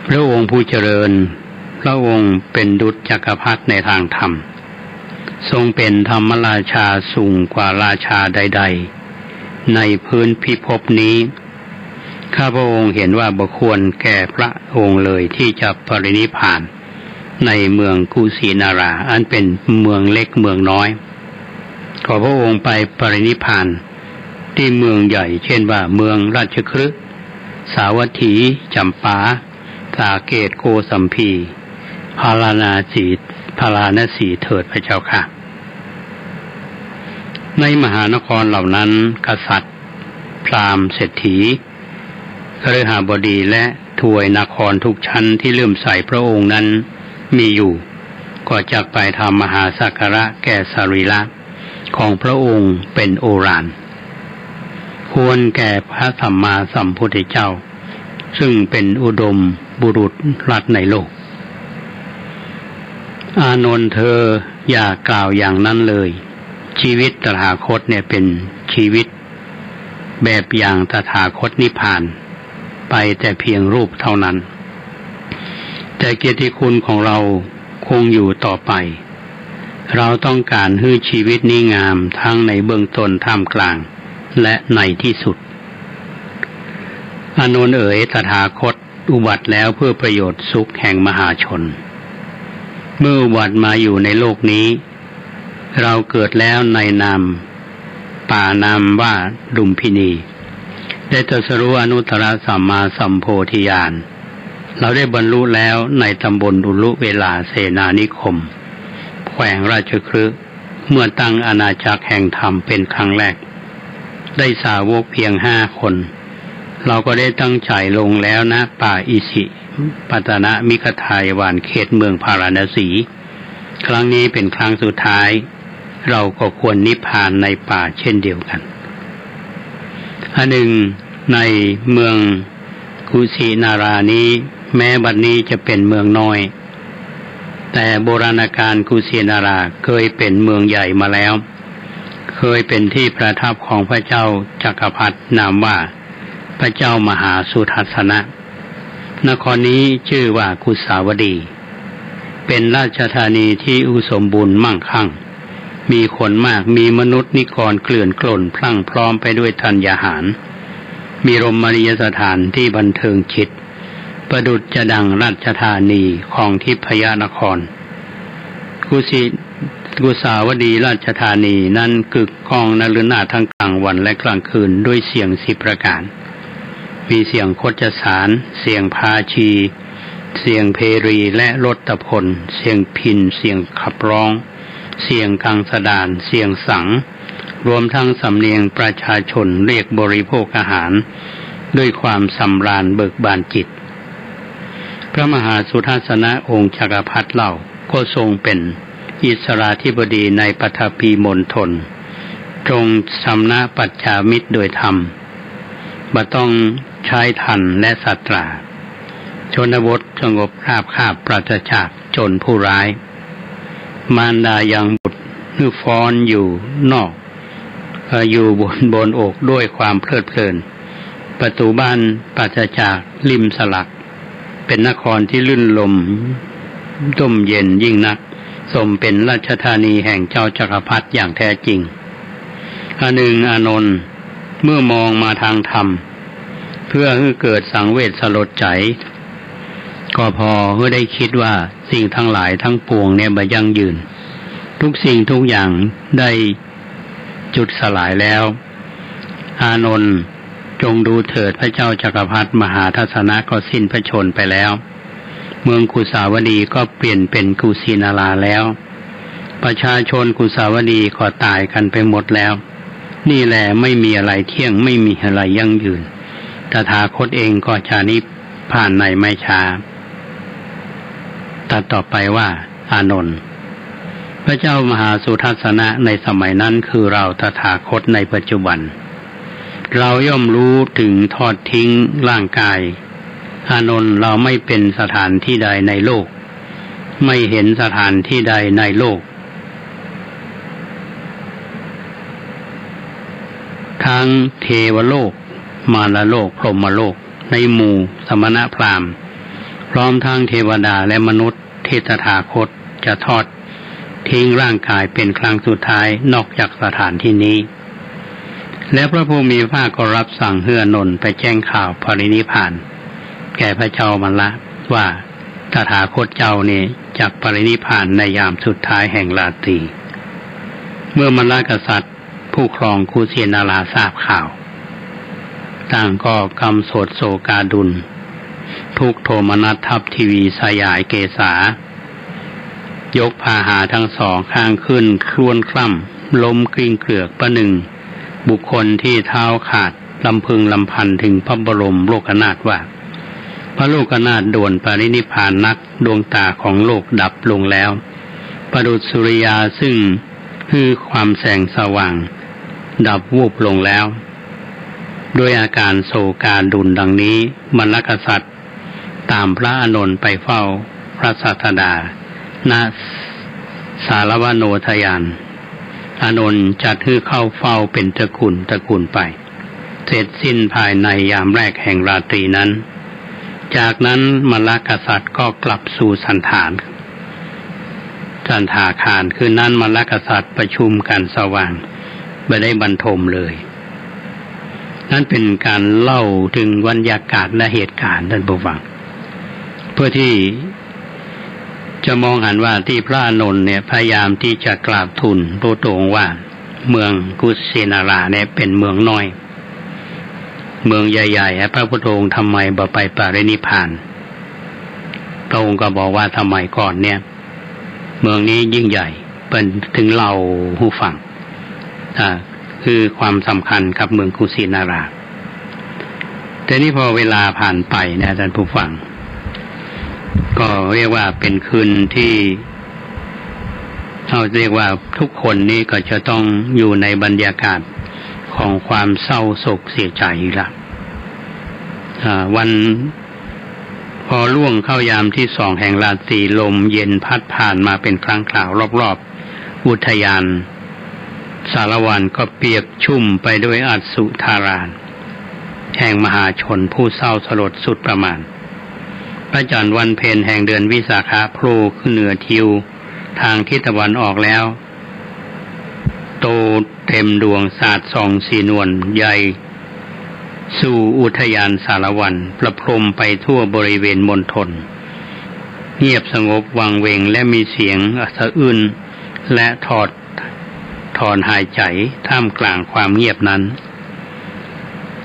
พระองค์ผู้เจริญพระองค์เป็นดุจจักรพรรดิในทางธรรมทรงเป็นธรรมราชาสูงกว่าราชาใดๆในพื้นพิภพนี้ข้าพระองค์เห็นว่าบ่ควรแก่พระองค์เลยที่จะปรินิพพานในเมืองกุสินาราอันเป็นเมืองเล็กเมืองน้อยขอพระองค์ไปปรินิพพานที่เมืองใหญ่เช่นว่าเมืองราชคฤห์สาวัตถีจำปาสาเกตโกสัมพีพาราณสีเถิดพระเจ้าค่ะในมหานครเหล่านั้นกษัตริย์พราหมณ์เศรษฐีคฤหบดีและทวยนครทุกชั้นที่เลื่อมใสพระองค์นั้นมีอยู่ก็จักไปทำมหาสักการะแก่สรีระของพระองค์เป็นโอฬารควรแก่พระสัมมาสัมพุทธเจ้าซึ่งเป็นอุดมบุรุษรัตน์ในโลกอานนท์เธออย่ากล่าวอย่างนั้นเลยชีวิตตถาคตเนี่ยเป็นชีวิตแบบอย่างตถาคตนิพพานไปแต่เพียงรูปเท่านั้นแต่เกียรติคุณของเราคงอยู่ต่อไป เราต้องการให้ชีวิตนี้งามทั้งในเบื้องต้นท่ามกลางและในที่สุดอานนท์เอ๋ยตถาคตอุบัติแล้วเพื่อประโยชน์สุขแห่งมหาชนเมื่ออุบัติมาอยู่ในโลกนี้เราเกิดแล้วในนามป่านามว่าลุมพินีได้ตรัสรู้อนุตตรสัมมาสัมโพธิญาณเราได้บรรลุแล้วในตำบลอุลุเวลาเสนานิคมแขวงราชคฤห์เมื่อตั้งอาณาจักรแห่งธรรมเป็นครั้งแรกได้สาวกเพียง5 คนเราก็ได้ตั้งใจลงแล้วณป่าอิสิปตนะมิคทายวานเขตเมืองพาราณสีครั้งนี้เป็นครั้งสุดท้ายเราก็ควรนิพพานในป่าเช่นเดียวกันอันหนึ่งในเมืองกุสินารานี้แม้บัดนี้จะเป็นเมืองน้อยแต่โบราณกาลกุสินาราเคยเป็นเมืองใหญ่มาแล้วเคยเป็นที่ประทับของพระเจ้าจักรพรรดินามว่าพระเจ้ามหาสุทัศนะนครนี้ชื่อว่ากุสาวดีเป็นราชธานีที่อุสมบูรณ์มั่งคั่งมีคนมากมีมนุษย์นิกรเกลื่อนกล่นพรั่งพร้อมไปด้วยธัญญาหารมีรมณียสถานที่บันเทิงจิตประดุจจะดังราชธานีของทิพยนครกุสาวดีราชธานีนั้นกึกก้องนฤนาถทั้งกลางวันและกลางคืนด้วยเสียง10 ประการมีเสียงโคจสารเสียงพาชีเสียงเพรีและรถตะพลเสียงพิณเสียงขับร้องเสียงกังสดานเสียงสังรวมทั้งสำเนียงประชาชนเรียกบริโภคอาหารด้วยความสำราญเบิกบานจิตพระมหาสุทัศนะองค์จักรพรรดิเล่าก็ทรงเป็นอิสราธิบดีในปฐพีมณฑลทรงชำนะปัจจามิตรโดยธรรมบ่ต้องใช้ทันและสัตราชนบทสงบราบคาบปราศจากโจรผู้ร้ายมารดายังบุตรนึกฟ้อนอยู่นอกอยู่บนอกด้วยความเพลิดเพลินประตูบ้านปราศจากริมสลักเป็นนครที่ลื่นลมร่มเย็นยิ่งนักสมเป็นราชธานีแห่งเจ้าจักรพรรดิอย่างแท้จริงอันหนึ่งอานนท์เมื่อมองมาทางธรรมเพื่อให้เกิดสังเวชสลดใจก็พอให้ได้คิดว่าสิ่งทั้งหลายทั้งปวงเนี่ยบ่ยั่งยืนทุกสิ่งทุกอย่างได้จุดสลายแล้วอานนท์จงดูเถิดพระเจ้าจักรพรรดิมหาทัศนะก็สิ้นพระชนม์ไปแล้วเมืองกุสาวดีก็เปลี่ยนเป็นกุสินาราแล้วประชาชนกุสาวดีก็ตายกันไปหมดแล้วนี่แหละไม่มีอะไรเที่ยงไม่มีอะไรยั่งยืนตถาคตเองก็จะนิพพานในไม่ช้าตัดต่อไปว่าอานนท์พระเจ้ามหาสุทัศนะในสมัยนั้นคือเราตถาคตในปัจจุบันเราย่อมรู้ถึงทอดทิ้งร่างกายอานนท์เราไม่เป็นสถานที่ใดในโลกไม่เห็นสถานที่ใดในโลกทั้งเทวโลกมารโลกพรหมโลกในหมู่สมณพราหมณ์พร้อมทั้งเทวดาและมนุษย์ที่ตถาคตจะทอดทิ้งร่างกายเป็นครั้งสุดท้ายนอกจากสถานที่นี้และพระผู้มีพระภาคก็รับสั่งให้อานนท์ไปแจ้งข่าวปรินิพพานแก่พระเจ้ามัลละว่าตถาคตเจ้านี่จักปรินิพพานในยามสุดท้ายแห่งราตรีเมื่อมัลละกษัตริย์ผู้ครองกุสินาราทราบข่าวต่างก็กำโสดโศกาดุลทุกโทมนัสทัพทีวีสยายเกษายกพาหาทั้งสองข้างขึ้นครวนคล่ำล้มกลิ้งเกลือกประหนึ่งบุคคลที่เท้าขาดลำพึงลำพันถึงพระบรมโลกนาถว่าพระโลกนาถด่วนปรินิพพานนักดวงตาของโลกดับลงแล้วประดุจสุริยาซึ่งคือความแสงสว่างดับวูบลงแล้วด้วยอาการโศกาดุลดังนี้มลกษัตริย์ตามพระอานนท์ไปเฝ้าพระศาสดาณสารวโนทยานอานนท์จัดให้เข้าเฝ้าเป็นตระกูลไปเสร็จสิ้นภายในยามแรกแห่งราตรีนั้นจากนั้นมลกษัตริย์ก็กลับสู่สันฐาน สันทาคารคืนนั้นมลกษัตริย์ประชุมกันสว่างไม่ได้บรรทมเลยนั่นเป็นการเล่าถึงบรรยากาศและเหตุการณ์ท่านผู้ฟังเพื่อที่จะมองเห็นว่าที่พระอานนท์เนี่ยพยายามที่จะกราบทูลพระองค์ว่าเมืองกุสินาราเนี่ยเป็นเมืองน้อยเมืองใหญ่ๆพระพุทธองค์ทำไมบ่ไปปรินิพพานพระองค์ก็บอกว่าทำไมก่อนเนี่ยเมืองนี้ยิ่งใหญ่เป็นถึงเราหูฟังคือความสำคัญกับเมืองกุสินาราแต่นี่พอเวลาผ่านไปนะท่านผู้ฟังก็เรียกว่าเป็นคืนที่เราเรียกว่าทุกคนนี่ก็จะต้องอยู่ในบรรยากาศของความเศร้าโศกเสียใจละวันพอล่วงเข้ายามที่สองแห่งราตรีลมเย็นพัดผ่านมาเป็นครั้งคราวรอบๆอุทยานสารวันก็เปียกชุ่มไปด้วยอสุธารานแห่งมหาชนผู้เศร้าสลดสุดประมาณพระจันทร์วันเพ็ญแห่งเดือนวิสาขะโผล่ขึ้นเหนือทิวทางทิศตะวันออกแล้วโตเต็มดวงสาดส่องสีนวลใหญ่สู่อุทยานสารวันประพรมไปทั่วบริเวณมณฑลเงียบสงบวังเวงและมีเสียงสะอื้นและถอนหายใจท่ามกลางความเงียบนั้น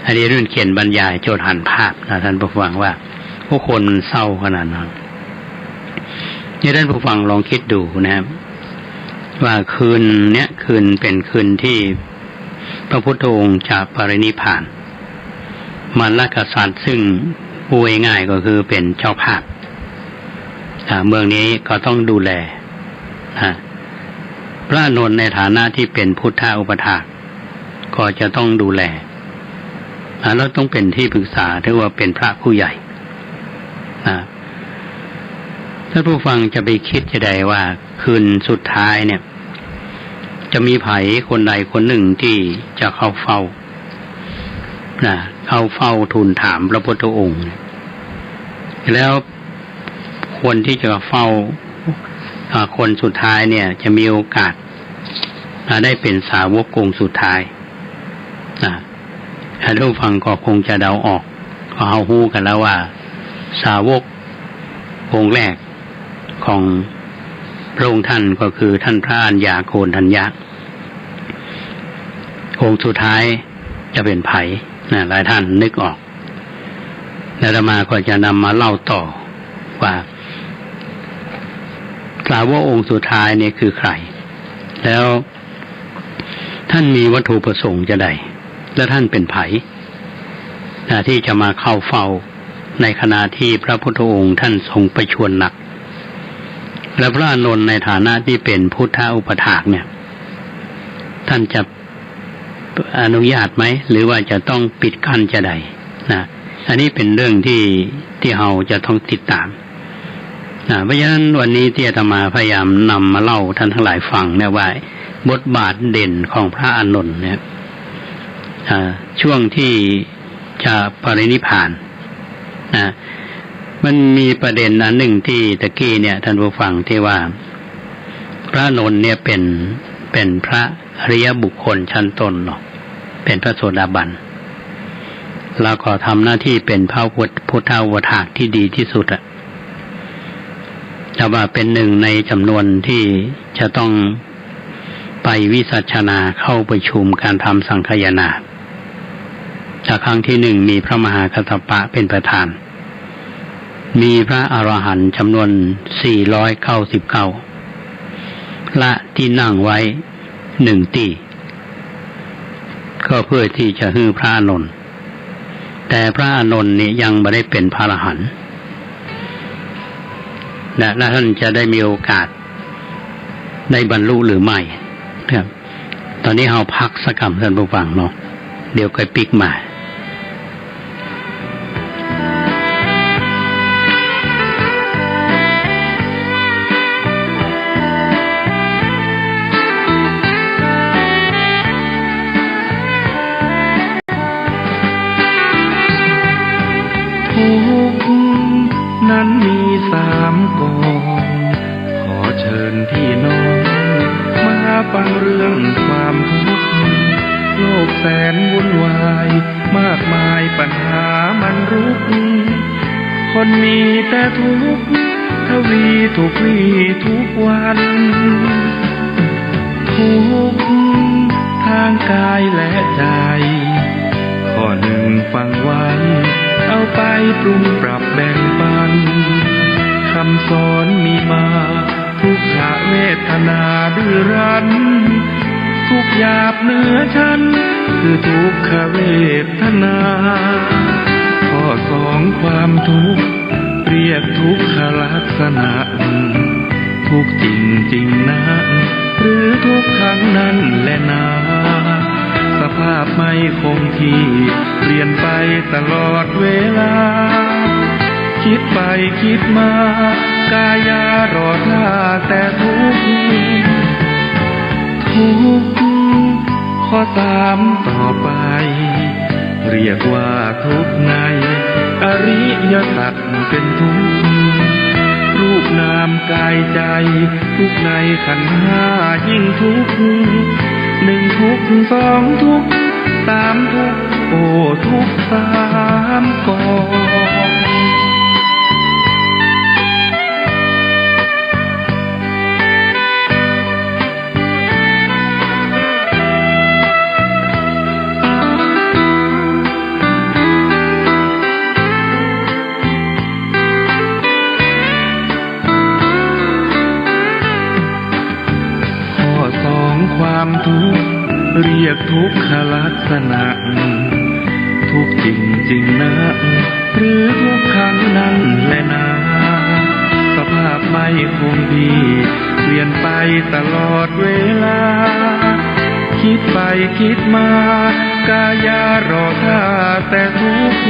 อันนี้รุ่นเขียนบรรยายโจทย์หันภาพนะท่านผู้ฟังว่าผู้คนมันเศร้าขนาดนั้นนี่ท่านผู้ฟังลองคิดดูนะครับว่าคืนเนี้ยคืนเป็นคืนที่พระพุทธองค์จะปรินิพพานมลกษัตริย์ซึ่งพูดง่ายๆก็คือเป็นเจ้าภาพเมืองนี้ก็ต้องดูแลพระอานนท์ในฐานะที่เป็นพุทธอุปถากก็จะต้องดูแลแล้วต้องเป็นที่ปรึกษาถือว่าเป็นพระผู้ใหญ่ท่านผู้ฟังจะไปคิดจะได้ว่าคืนสุดท้ายเนี่ยจะมีไผคนใดคนหนึ่งที่จะเข้าเฝ้าเข้าเฝ้าทูลถามพระพุทธองค์แล้วคนที่จะเฝ้าคนสุดท้ายเนี่ยจะมีโอกาสได้เป็นสาวกองค์สุดท้ายท่านผู้ฟังก็คงจะเดาออกก็เอาฮู้กันแล้วว่าสาวกองค์แรกของพระองค์ท่านก็คือท่านพระอัญญาโกณฑัญญะองค์สุดท้ายจะเป็นไผหลายท่านนึกออกแล้วอาตมาก็จะนำมาเล่าต่อว่าสาวกองค์สุดท้ายเนี่ยคือใครแล้วท่านมีวัตถุประสงค์จะใดและท่านเป็นไผที่จะมาเข้าเฝ้าในขณะที่พระพุทธองค์ท่านทรงประชวรหนักและพระอานนท์ในฐานะที่เป็นพุทธอุปถากเนี่ยท่านจะอนุญาตไหมหรือว่าจะต้องปิดกั้นจะใดอันนี้เป็นเรื่องที่เราจะต้องติดตามเพราะฉะนั้นวันนี้ที่อาตมาพยายามนำมาเล่าท่านทั้งหลายฟังเนี่ยว่าบทบาทเด่นของพระอานนท์เนี่ยช่วงที่จะปรินิพพานมันมีประเด็นอันหนึ่งที่ตะกี้เนี่ยท่านผู้ฟังที่ว่าพระอานนท์เนี่ยเป็นพระอริยบุคคลชั้นต้นหรอกเป็นพระโสดาบันแล้วก็ทำหน้าที่เป็นพระพุทธอุปถากที่ดีที่สุดแต่ว่าเป็นหนึ่งในจำนวนที่จะต้องไปวิสัชนาเข้าประชุมการทำสังฆายนาจากครั้งที่หนึ่งมีพระมหากัสสปะเป็นประธานมีพระอรหันต์จำนวน499ละที่นั่งไว้1ที่ก็เพื่อที่จะให้พระอานนท์แต่พระอานนท์นี่ยังไม่ได้เป็นพระอรหันต์และท่านจะได้มีโอกาสได้บรรลุหรือไม่ครับตอนนี้เราพักสักคำท่านผู้ฟังเนาะเดี๋ยวค่อยปิกมา
นั้นมี3 กองขอเชิญ อนพี่น้องมาฟังเรื่องความทุกข์โลกแสนวุ่นวายมากมายปัญหามันรุกคนมีแต่ทุกข์ทวีทุกวี่ทุกวันทุกข์ทางกายและใจข้อหนึ่งฟังไว้เอาไปปรุงปรับแบ่งปันคำสอนมีมาทุกขเวทนาดื้อรั้นทุกหยาบเหนือฉันคือทุกขเวทนาข้อสองความทุกข์เรียกทุกขลักษณะทุกจริงจริงนะหรือทุกครั้งนั้นแหละนาสภาพไม่คงที่เปลี่ยนไปตลอดเวลาคิดไปคิดมากายารอท่าแต่ทุกข้อสามต่อไปเรียกว่าทุกข์ในอริยสัจเป็นทุกข์รูปนามกายใจทุกข์ในขันธ์ห้ายิ่งทุกข์หนึ่งทุกข์สองทุกข์สามทุกข์โอ้ทุกข์สามกองความทุกข์เรียกทุกขลักษณะทุกจริงจริงนะหรือทุกครั้งนั้นแหละนะสภาพไม่คงที่เปลี่ยนไปตลอดเวลาคิดไปคิดมากายารอท่าแต่ทุกข์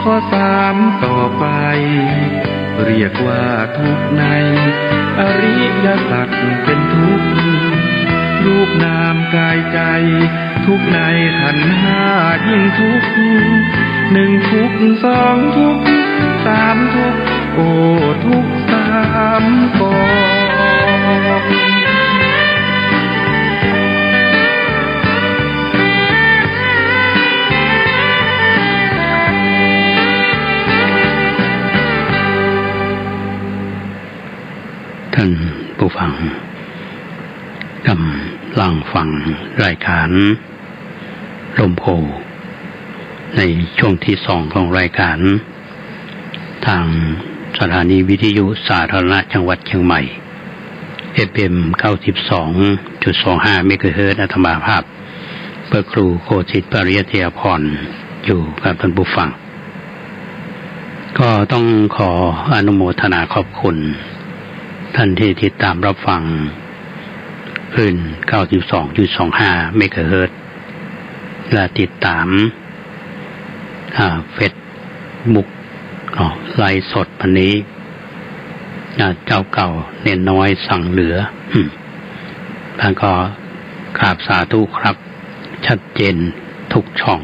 ข้อสามต่อไปเรียกว่าทุกข์ในอริยสัจเป็นทุกข์รูปนามกายใจทุกข์ในขันธ์ห้ายิ่งทุกข์หนึ่งทุกข์สองทุกข์สามทุกข์โอ้ทุกข์สามกอง
ท่านผู้ฟังกำลังฟังรายการลมโพในช่วงที่สองของรายการทางสถานีวิทยุสาธารณะจังหวัดเชียงใหม่ FM 92.25 เมกะเฮิรตซ์อัตมาภาพเพื่อครูโคสิทธิ์ปริยเทียพรอยู่กับท่านผู้ฟังก็ต้องขออนุโมทนาขอบคุณท่านที่ติดตามรับฟังคลื่น 92.25 เมกะเฮิรตซ์และติดตามเฟซบุ๊กไลฟ์สดวันนี้เจ้าเก่าเน้นน้อยสั่งเหลือท่านก็กราบสาธุครับชัดเจนทุกช่อง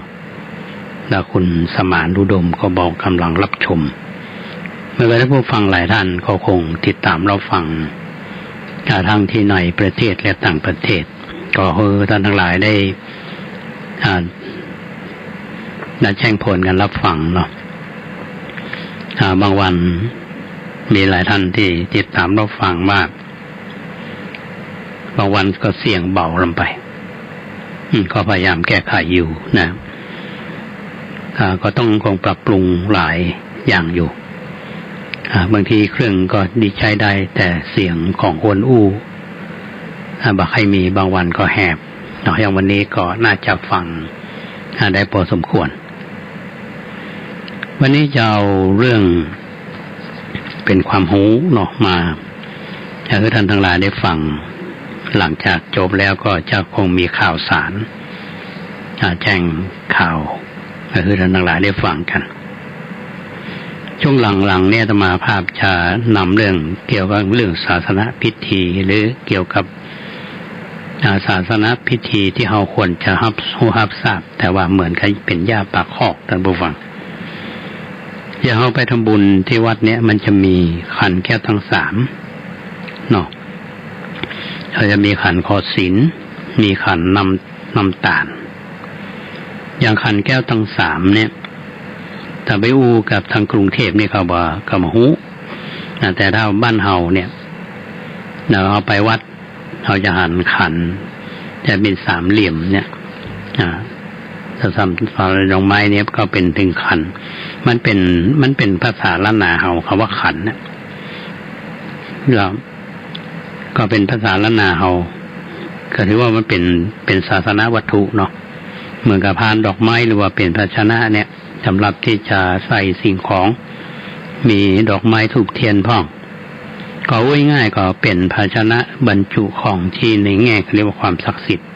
และคุณสมานอุดมก็บอกกำลังรับชมเมื่อท่านผู้ฟังหลายท่านก็คงติดตามรับฟังทั้งที่ในประเทศและต่างประเทศก็ท่านทั้งหลายได้แจ้งผลกันรับฟังเนาะบางวันมีหลายท่านที่ติดตามรับฟังมากบางวันก็เสียงเบาลงไปก็พยายามแก้ไขอยู่นะก็ต้องคงปรับปรุงหลายอย่างอยู่บางทีเครื่องก็ดีใช้ได้แต่เสียงของคนอู้บางให้มีบางวันก็แหบอย่างวันนี้ก็น่าจะฟังได้พอสมควรวันนี้จะเอาเรื่องเป็นความรู้เนาะมาให้ท่านทั้งหลายได้ฟังหลังจากจบแล้วก็จะคงมีข่าวสารแจ้งข่าวให้ท่านทั้งหลายได้ฟังกันช่วงหลังๆเนี่ยอาตมาภาพจะนำเรื่องเกี่ยวกับเรื่องศาสนพิธีหรือเกี่ยวกับศาสนพิธีที่เราควรจะรับทราบแต่ว่าเหมือนกับเป็นย่าปากคอกท่านผู้ฟัง อย่างเราไปทำบุญที่วัดเนี้ยมันจะมีขันแก้วทั้งสามเนาะเราจะมีขันขอศีลมีขันน้ำตาลอย่างขันแก้วทั้งสามเนี่ยถ้าไปอูกับทางกรุงเทพนี่เขาบอกกำหูแต่ถ้าบ้านเฮาเนี่ยเราไปวัดเราจะหันขันจะเป็นสามเหลี่ยมเนี่ยถ้าทำดอกไม้เนี่ยก็เป็นถึงขันมันเป็นภาษาล้านนาเฮาคำว่าขันเนี่ยเราก็เป็นภาษาล้านนาเฮาก็ถือว่ามันเป็นศาสนาวัตถุเนาะเหมือนกับพานดอกไม้หรือว่าเป็นภาชนะเนี่ยสำหรับที่จะใส่สิ่งของมีดอกไม้ธูปเทียนพ่องก็ง่ายๆก็เป็นภาชนะบรรจุของที่ในแง่เรียกว่าความศักดิ์สิทธิ์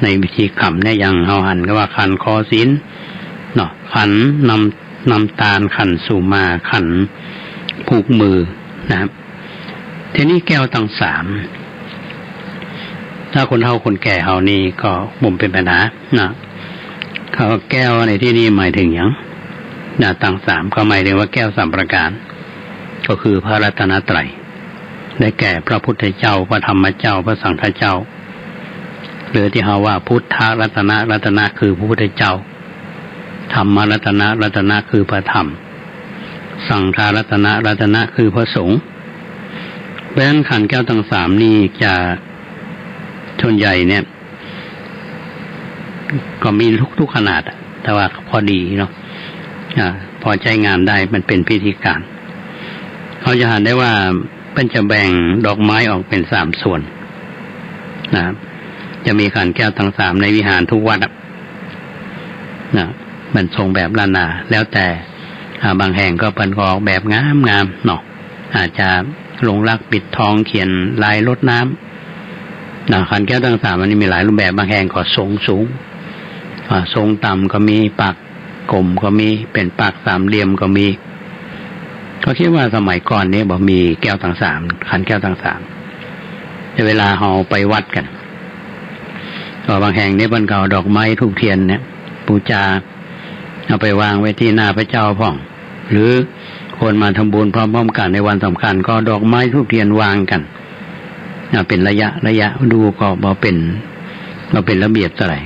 ในวิธีคำเนี่ยยังเอาหันก็ว่าขันคอศีลเนาะขันน้ำตาลขันสุมาขันผูกมือนะครับทีนี้แก้วทั้งสามถ้าคนเฒ่าคนแก่เฮานี่ก็บ่มเป็นปัญหานะเขาแก้วในที่นี้หมายถึงอย่างทั้งสามก็หมายถึงว่าแก้วสามประการก็คือพระรัตนตรัยได้แก่พระพุทธเจ้าพระธรรมเจ้าพระสังฆเจ้าหรือที่เฮาว่าพุทธรัตนะรัตนะคือพระพุทธเจ้าธรรมรัตนะรัตนะคือพระธรรมสังฆรัตนะรัตนะคือพระสงฆ์เพราะฉะนั้นขันแก้วทั้งสามนี้จะส่วนใหญ่เนี่ยก็มีทุกขนาดแต่ว่าพอดีเนาะพอใช้งานได้มันเป็นพิธีการเขาจะเห็นได้ว่าเป็นจะแบ่งดอกไม้ออกเป็นสามส่วนนะครับจะมีขันแก้วทั้งสามในวิหารทุกวัดนะมันทรงแบบล้านนาแล้วแต่บางแห่งก็เป็นออกแบบงามเนาะอาจจะลงรักปิดทองเขียนลายรดน้ำขันแก้วทั้งสามอันนี้มีหลายรูปแบบบางแห่งก็ทรงสูงทรงต่ำก็มีปากกลมก็มีเป็นปากสามเหลี่ยมก็มีเขาคิดว่าสมัยก่อนนี้บอกมีแก้วทั้งสามขันแก้วทั้งสามแต่เวลาเราไปวัดกันก็บางแห่งนี้บนเก่าดอกไม้ธูปเทียนเนี่ยบูชาเอาไปวางไว้ที่หน้าพระเจ้าพ่องหรือคนมาทำบุญพร้อมๆกันในวันสำคัญก็ดอกไม้ธูปเทียนวางกันเป็นระยะดูก็บ่เป็นระเบียบเท่าไหร่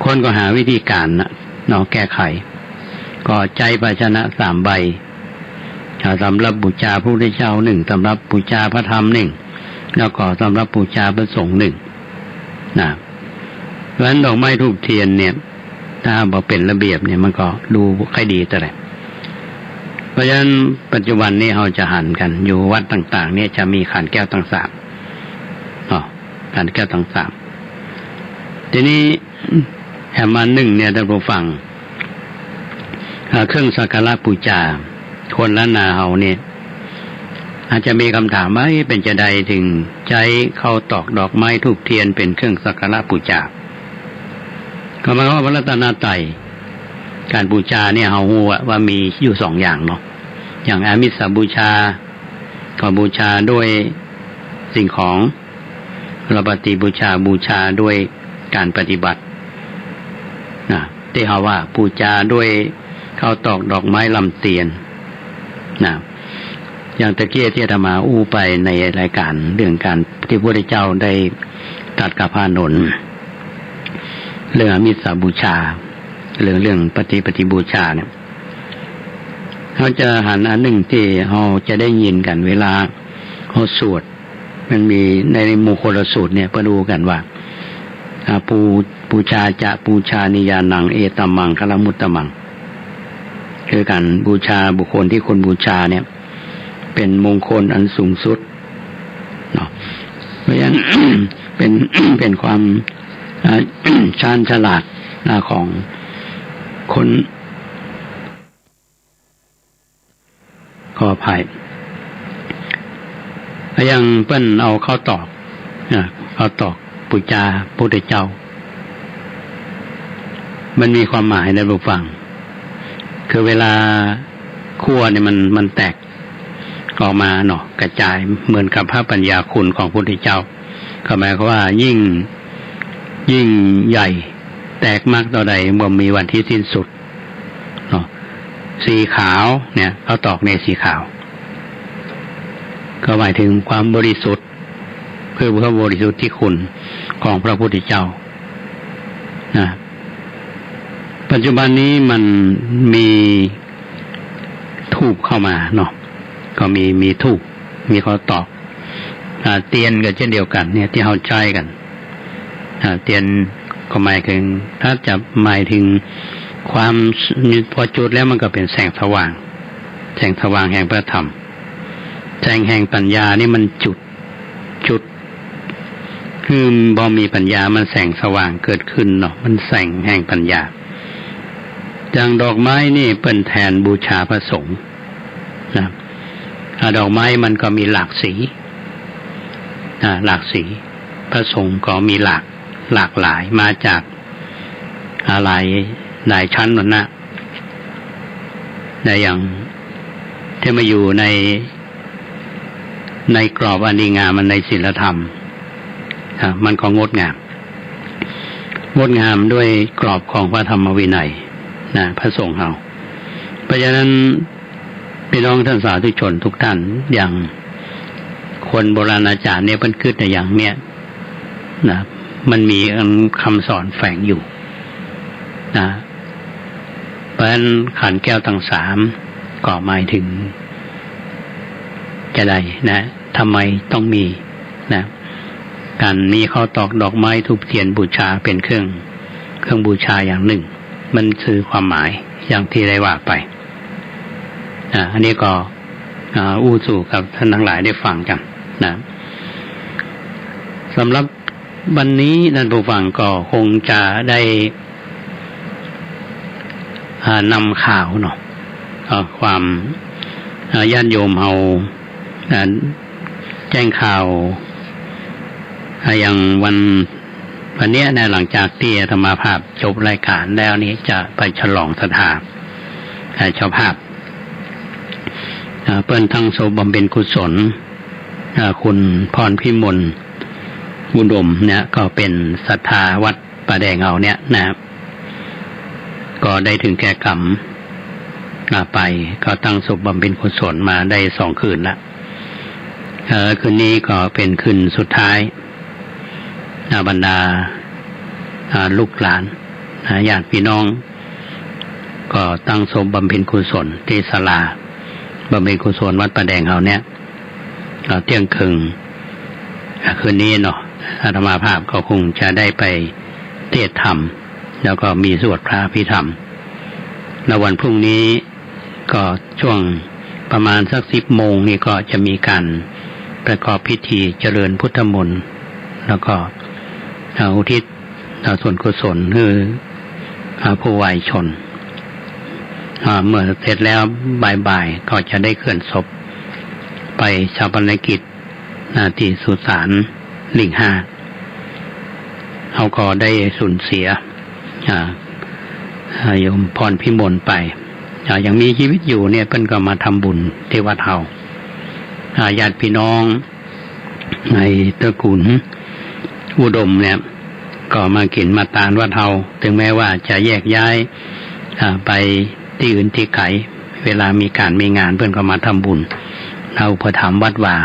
คนก็หาวิธีการแก้ไขก็ใจภาชนะสามใบสำหรับบูชาพระพุทธเจ้าหนึ่งสำหรับบูชาพระธรรมหนึ่งแล้วก็สำหรับบูชาพระสงฆ์หนึ่งเพราะฉะนั้นดอกไม้ธูปเทียนเนี่ยถ้าบ่เป็นระเบียบเนี่ยมันก็ดูค่อยดีเท่าไหร่เพราะฉะนั้นปัจจุบันนี้เราจะหันกันอยู่วัดต่างๆเนี่ยจะมีขันแก้วทั้งสามขันแก้วทั้งสามทีนี้แห่มาหนึ่งเนี่ยท่านผู้ฟังเครื่องสักการะบูชาคนล้านนาเฮาเนี่ยอาจจะมีคำถามว่าเป็นจะใดถึงใจเข้าตอกดอกไม้ธูปเทียนเป็นเครื่องสักการะบูชาก็หมายความว่าพระรัตนตรัยการบูชาเนี่ยเฮาฮู้ว่ามีอยู่สองอย่างเนาะอย่างอามิสบูชาก็บูชาด้วยสิ่งของระปฏิบูชาด้วยการปฏิบัติที่เฮาว่าบูชาด้วยเข้าตอกดอกไม้ลำเตียนอย่างตะเกียที่อาตมาอู้ไปในรายการเรื่องการที่พระพุทธเจ้าได้ตรัสกับพระอานนท์เรื่องอามิสบูชาเรื่องปฏิบูชาเนี่ยเขาจะหันอันหนึ่งที่เขาจะได้ยินกันเวลาเขาสวดมันมีในมงคลสูตรเนี่ยไปดูกันว่าปูชาจะปูชานิยานังเอตัมมังคลมุตตมังคือการบูชาบุคคลที่คนบูชาเนี่ยเป็นมงคลอันสูงสุดเนาะเพราะฉะนั้น เป็นความชาญฉลาดของคนขออภัยยังเปิ้นเอาเข้าตอกบูชาพระพุทธเจ้ามันมีความหมายในผู้ฟังคือเวลาคั่วเนี่ยมันแตกออกมาเนาะกระจายเหมือนกับพระปัญญาคุณของพระพุทธเจ้าก็หมายความว่ายิ่งใหญ่แตกมากต่อใดบ่มีวันที่สิ้นสุดเนาะ สีขาวเนี่ยเขาตอกในสีขาวก็หมายถึงความบริสุทธิ์เพื่อพระบริสุทธิ์ที่คุณของพระพุทธเจ้านะปัจจุบันนี้มันมีทูบเข้ามาเนาะก็มีทูบมีเขาตอกเตียนก็เช่นเดียวกันเนี่ยที่เขาใช้กันเตียนก็หมายถึงถ้าจะหมายถึงความพอจุดแล้วมันก็เป็นแสงสว่างแสงสว่างแห่งพระธรรมแสงแห่งปัญญานี่มันจุดคือพอมีปัญญามันแสงสว่างเกิดขึ้นเนาะมันแสงแห่งปัญญาอย่างดอกไม้นี่เป็นแทนบูชาพระสงฆ์นะดอกไม้มันก็มีหลากสีหลากสีพระสงฆ์ก็มีหลากหลายมาจากหลายชั้นนั่นนะแต่อย่างที่มาอยู่ในกรอบอันดีงามมันในศีลธรรมมันก็งดงามด้วยกรอบของพระธรรมวินัยนะพระสงฆ์เราเพราะฉะนั้นพี่น้องท่านสาธุชนทุกท่านอย่างคนโบราณอาจารย์เนี่ยเพิ่นคิดในอย่างเนี้ยนะมันมีคำสอนแฝงอยู่นะเพราะฉะนั้นขันแก้วทั้งสามก็หมายถึงจะได้นะทำไมต้องมีนะการมีข้าวตอกดอกไม้ธูปเทียนบูชาเป็นเครื่องบูชาอย่างหนึ่งมันสื่อความหมายอย่างที่ได้ว่าไปอันนี้ก็อู้สู่กับท่านทั้งหลายได้ฟังกันนะสำหรับวันนี้ท่านผู้ฟังก็คงจะได้นำข่าวเนาะความญาติโยมเอาแจ้งข่าวอย่างวันนี้นะหลังจากที่อาตมาภาพจบรายการแล้วนี้จะไปฉลองสถาเจ้าภาพเปิ้นทั้งโสบำเพ็ญกุศลคุณพรพิมลบุญดมเนี่ยก็เป็นศรัทธาวัดป่าแดงเอาเนี่ยนะครับก็ได้ถึงแก่กรรมไปก็ตั้งศพบำเพ็ญกุศลมาได้2 คืนละคืนนี้ก็เป็นคืนสุดท้ายบรรดาลูกหลานญาติพี่น้องก็ตั้งศพบำเพ็ญกุศลที่ศาลาบำเพ็ญกุศลวัดป่าแดงเอาเนี่ยเที่ยงคืนคืนนี้เนาะอาตมาภาพก็คงจะได้ไปเทศธรรมแล้วก็มีสวดพระอภิธรรมแล้ววันพรุ่งนี้ก็ช่วงประมาณสัก10 โมงนี่ก็จะมีการประกอบพิธีเจริญพุทธมนต์แล้วก็อุทิศส่วนกุศลคือผู้วายชนเมื่อเสร็จแล้วบ่ายๆก็จะได้เคลื่อนศพไปชาปนกิจที่สุสานลิง5เขาก็ได้สูญเสียโยมพรพิมลไปยังมีชีวิตอยู่เนี่ยเพิ่นก็มาทำบุญที่วัดเฮาญาติพี่น้องในตระกูลอุดมเนี่ยก็มากินมาตานวัดเฮาถึงแม้ว่าจะแยกย้ายไปที่อื่นที่ไกลเวลามีการมีงานเพิ่นก็มาทำบุญเราอุปถัมภ์วัดว่า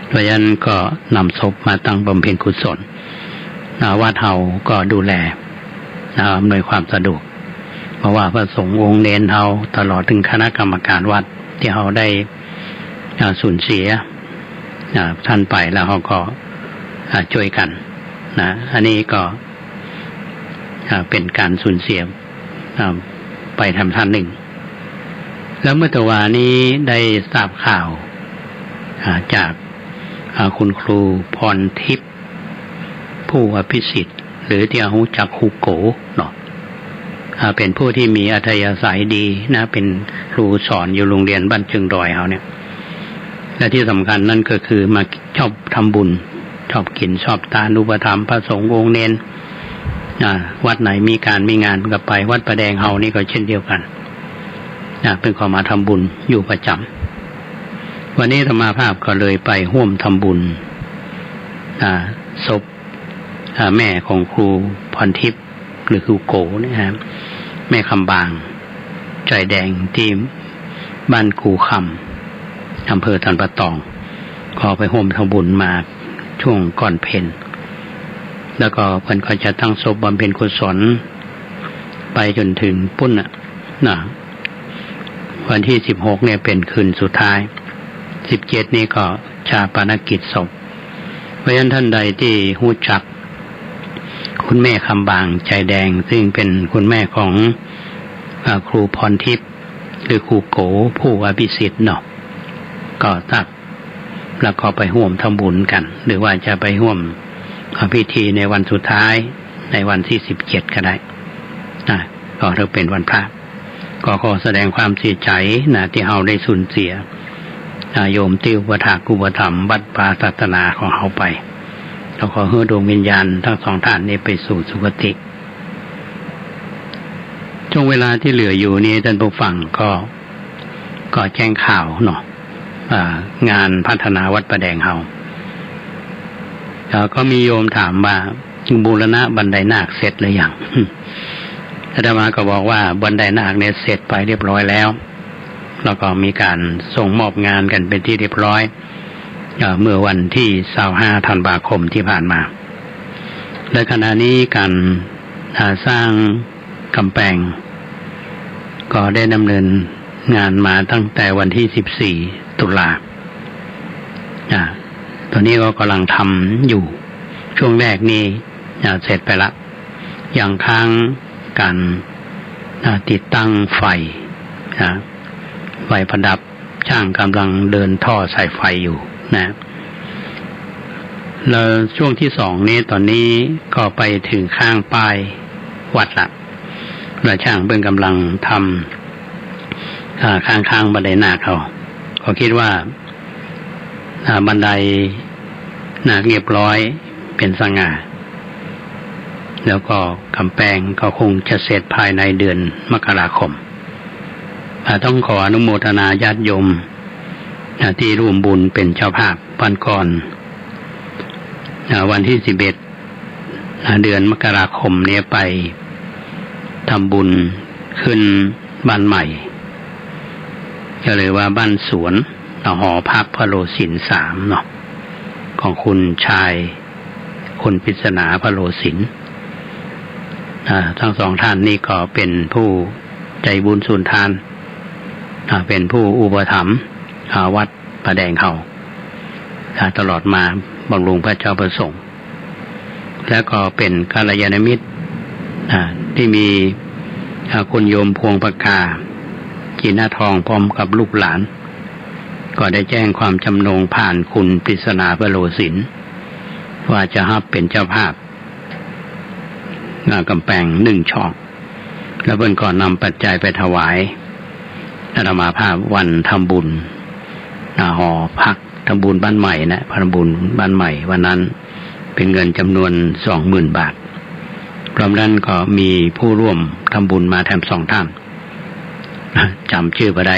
เพราะฉะนั้นก็นำศพมาตั้งบำเพ็ญกุศลวัดเฮาก็ดูแลอำนวยความสะดวกเพราะว่าพระสงฆ์องค์เนนเฮาตลอดถึงคณะกรรมการวัดที่เฮาได้สูญเสียท่านไปแล้วเขาก็ช่วยกันนะอันนี้ก็เป็นการสูญเสียไปทำท่านหนึ่งแล้วเมื่อตะวันนี้ได้ทราบข่าวจากคุณครูพรทิพย์ผู้อภิสิทธิ์หรือที่รู้จักครูโกเนาะเป็นผู้ที่มีอัธยาศัยดีนะเป็นครูสอนอยู่โรงเรียนบ้านจึงดอยเขาเนี่ยและที่สำคัญนั่นก็คือมาชอบทำบุญชอบกินชอบทานอุปถัมภ์พระสงฆ์องค์เนนวัดไหนมีการมีงานก็ไปวัดป่าแดงเฮานี่ก็เช่นเดียวกันเป็นขอมาทำบุญอยู่ประจำวันนี้ธรรมาภาพก็เลยไปร่วมทำบุญศพแม่ของครูพรทิพย์หรือครูโกนะครับแม่คำบาง ใจแดงที่บ้านกูคำอำเภอทันปะตองขอไปโฮมทำบุญมาช่วงก่อนเพลแล้วก็เพิ่นก็จะตั้งศพบำเพ็ญกุศลไปจนถึงปุ้นนะวันที่16เนี่ยเป็นคืนสุดท้าย17นี่ก็ชาปนกิจศพเพราะฉะนั้นท่านใดที่รู้จักคุณแม่คำบางใจแดงซึ่งเป็นคุณแม่ของครูพรทิพย์หรือครูโกผู้อภิสิทธิ์เนาะก็ตักแล้วก็ไปร่วมทำบุญกันหรือว่าจะไปร่วมพิธีในวันสุดท้ายในวันที่17ก็ได้ก็ถือเป็นวันพระก็ขอแสดงความเสียใจนะที่เราได้สูญเสียโยมติวปถากุปถัมภ์วัดป่าศาสนาของเราไปเราขอให้ดวงวิญญาณทั้งสองท่านนี้ไปสู่สุคติช่วงเวลาที่เหลืออยู่นี้ท่านผู้ฟังก็แจ้งข่าวเนาะงานพัฒนาวัดประแดงเฮาก็มีโยมถามว่าบูรณะบันไดนาคเสร็จหรือยังอาตมาก็บอกว่าบันไดนาคเนี่ยเสร็จไปเรียบร้อยแล้วแล้วก็มีการส่งมอบงานกันเป็นที่เรียบร้อยเมื่อวันที่25ธันวาคมที่ผ่านมาและขณะนี้การสร้างกำแพงก็ได้ดำเนินงานมาตั้งแต่วันที่14ตุลาตอนนี้ก็กำลังทำอยู่ช่วงแรกนี้เสร็จไปละอย่างค้างการติดตั้งไฟไฟประดับช่างกำลังเดินท่อสายไฟอยู่นะแล้วช่วงที่2นี้ตอนนี้ก็ไปถึงข้างป้ายวัดละแล้วช่างเพิ่งกำลังทำข้างบันไดนาคเขาก็คิดว่าบันไดนาคเรียบร้อยเป็นสง่าแล้วก็กำแพงก็คงจะเสร็จภายในเดือนมกราคมต้องขออนุโมทนาญาติโยมที่ร่วมบุญเป็นเจ้าภาพวันก่อนวันที่11เดือนมกราคมนี้ไปทำบุญขึ้นบ้านใหม่ก็เลยว่าบ้านสวนหอพักพระโลสิน3เนาะของคุณชายคุณปริศนาพระโลสินทั้งสองท่านนี่ก็เป็นผู้ใจบุญสุนทานเป็นผู้อุปถัมภ์วัดประแดงเขาตลอดมาบำรุงพระเจ้าประสงค์แล้วก็เป็นกัลยาณมิตรที่มีคุณโยมพวงประกาจีน่าทองพร้อมกับลูกหลานก็ได้แจ้งความจำนงผ่านคุณปริศนาพระโลสินว่าจะรับเป็นเจ้าภาพกำแพง1ช่องแล้วเพิ่นก็นำปัจจัยไปถวายอาตมาภาพวันทำบุญหอพักทำบุญบ้านใหม่นะทำบุญบ้านใหม่วันนั้นเป็นเงินจำนวน 20,000 บาทพร้อมนั้นก็มีผู้ร่วมทำบุญมาแถม2ท่านจำชื่อไปได้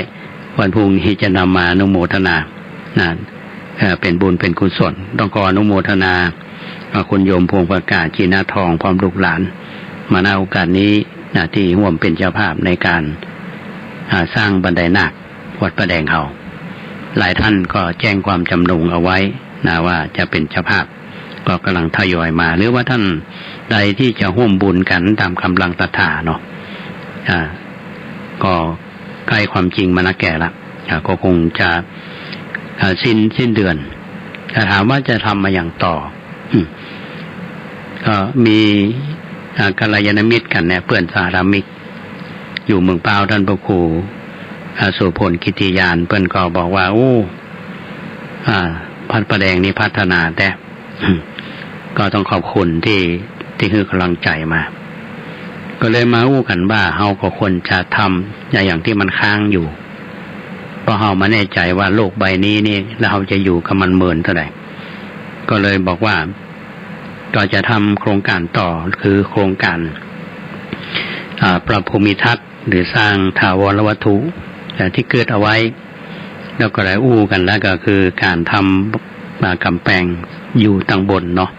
วันพรุ่งนี้จะนำมาอนุโมทนาเป็นบุญเป็นกุศลต้องขออนุโมทนาคุณโยมพวงประกาศจีน่าทองพร้อมลูกหลานมาณโอกาสนี้ที่ร่วมเป็นเจ้าภาพในการสร้างบันไดนาควัดประแดงเขาหลายท่านก็แจ้งความจำนงเอาไว้ว่าจะเป็นเจ้าภาพก็กำลังทยอยมาหรือว่าท่านใดที่จะร่วมบุญกันตามกำลังศรัทธาเนาะก็ใกล้ความจริงมานักแก่ละก็คงจะสิ้นเดือนถ้าถามว่าจะทำมาอย่างต่อก็มีกัลยาณมิตรกันเนี่ยเพื่อนสารามิกอยู่เมืองเปล่าท่านพระครูโสพลกิติยานเพื่อนก็บอกว่าพัดประแดงนี้พัฒนาแต่ก็ต้องขอบคุณที่คือกำลังใจมาก็เลยมาอู้กันว่าเฮาก็ควรจะทำอย่างที่มันค้างอยู่เพราะเฮามาแน่ใจว่าโลกใบนี้นี่แล้วเราจะอยู่กับมันเมินเท่าไหร่ก็เลยบอกว่าก็จะทำโครงการต่อคือโครงการปรับภูมิทัศน์หรือสร้างถาวรวัตถุที่เกิดเอาไว้แล้วก็ได้อู้กันแล้วก็คือการทำกำแพงอยู่ทางบนเนาะ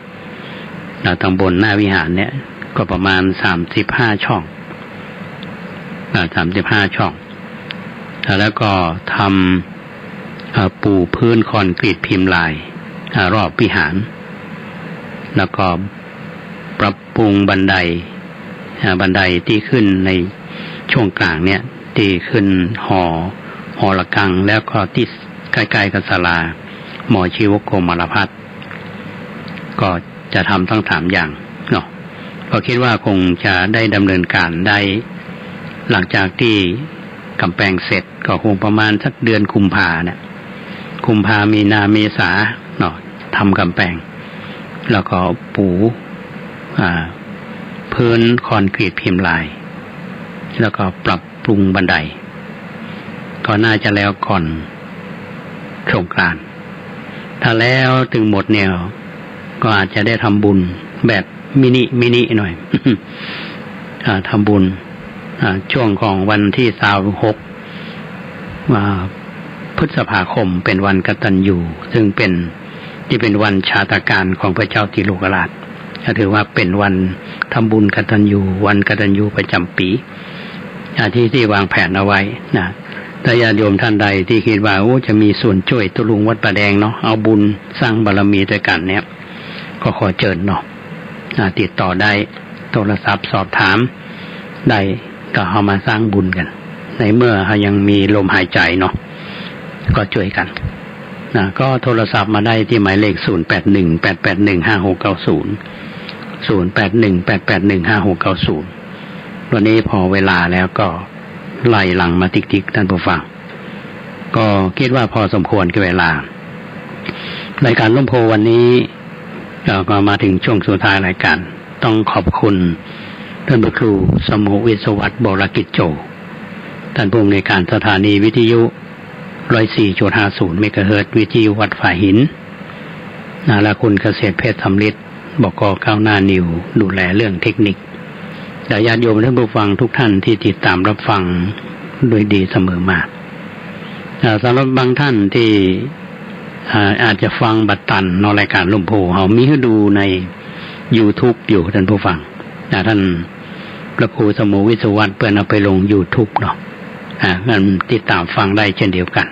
ทางบนหน้าวิหารเนี่ยก็ประมาณ35ช่อง 35 ช่องแล้วก็ทำปูพื้นคอนกรีตพิมพ์ลายรอบวิหารแล้วก็ปรับปรุงบันไดที่ขึ้นในช่วงกลางเนี่ยที่ขึ้นหอระฆังแล้วก็ที่ใกล้ๆกับศาลาหมอชีวโกมารพัฒน์ก็จะทำทั้ง3อย่างเนาะก็คิดว่าคงจะได้ดำเนินการได้หลังจากที่กำแพงเสร็จก็คงประมาณสักเดือนกุมภาเนี่ยกุมภามีนาเมษาเนาะทำกำแพงแล้วก็ปูพื้นคอนกรีตพิมพ์ลายแล้วก็ปรับปรุงบันไดก็น่าจะแล้วก่อนสงกรานต์ถ้าแล้วถึงหมดเนี่ยก็อาจจะได้ทำบุญแบบมินิหน่อย ทำบุญช่วงของวันที่26พฤษภาคมเป็นวันกตัญญูซึ่งเป็นวันชาตการของพระเจ้าติโลกราชถือว่าเป็นวันทำบุญกตัญญูวันกตัญญูประจำปีที่วางแผนเอาไว้นะถ้าญาติโยมท่านใดที่คิดว่าจะมีส่วนช่วยตุลุงวัดประแดงเนาะเอาบุญสร้างบารมีด้วยกันเนี่ยก็ขอเชิญเนาะติดต่อได้โทรศัพท์สอบถามได้ก็เอามาสร้างบุญกันในเมื่อยังมีลมหายใจเนาะก็ช่วยกันก็โทรศัพท์มาได้ที่หมายเลข0818815690 0818815690วันนี้พอเวลาแล้วก็ไล่หลังมาติ๊กๆท่านผู้ฟังก็คิดว่าพอสมควรกับเวลารายการร่มโพวันนี้ก็มาถึงช่วงสุดท้ายรายการต้องขอบคุณท่านพระครูสมุวิศวัตรบรกิจโจท่านผู้อำนวยการสถานีวิทยุ 104.50 เมกะเฮิรตซ์วิทยุวัดฝายหินและคุณเกษตรเพชรสำลิดบก.ก้าวหน้านิวดูแลเรื่องเทคนิคญาติโยมท่านผู้ฟังทุกท่านที่ติดตามรับฟังโดยดีเสมอมาสำหรับบางท่านที่อาจจะฟังบัดตันในรายการร่มโพเขามีให้ดูใน YouTube อยู่ท่านผู้ฟังท่านพระครูสมุวิศวัตรเปิ้นเอาไปลง YouTube เนาะงั้นติดตามฟังได้เช่นเดียวกัน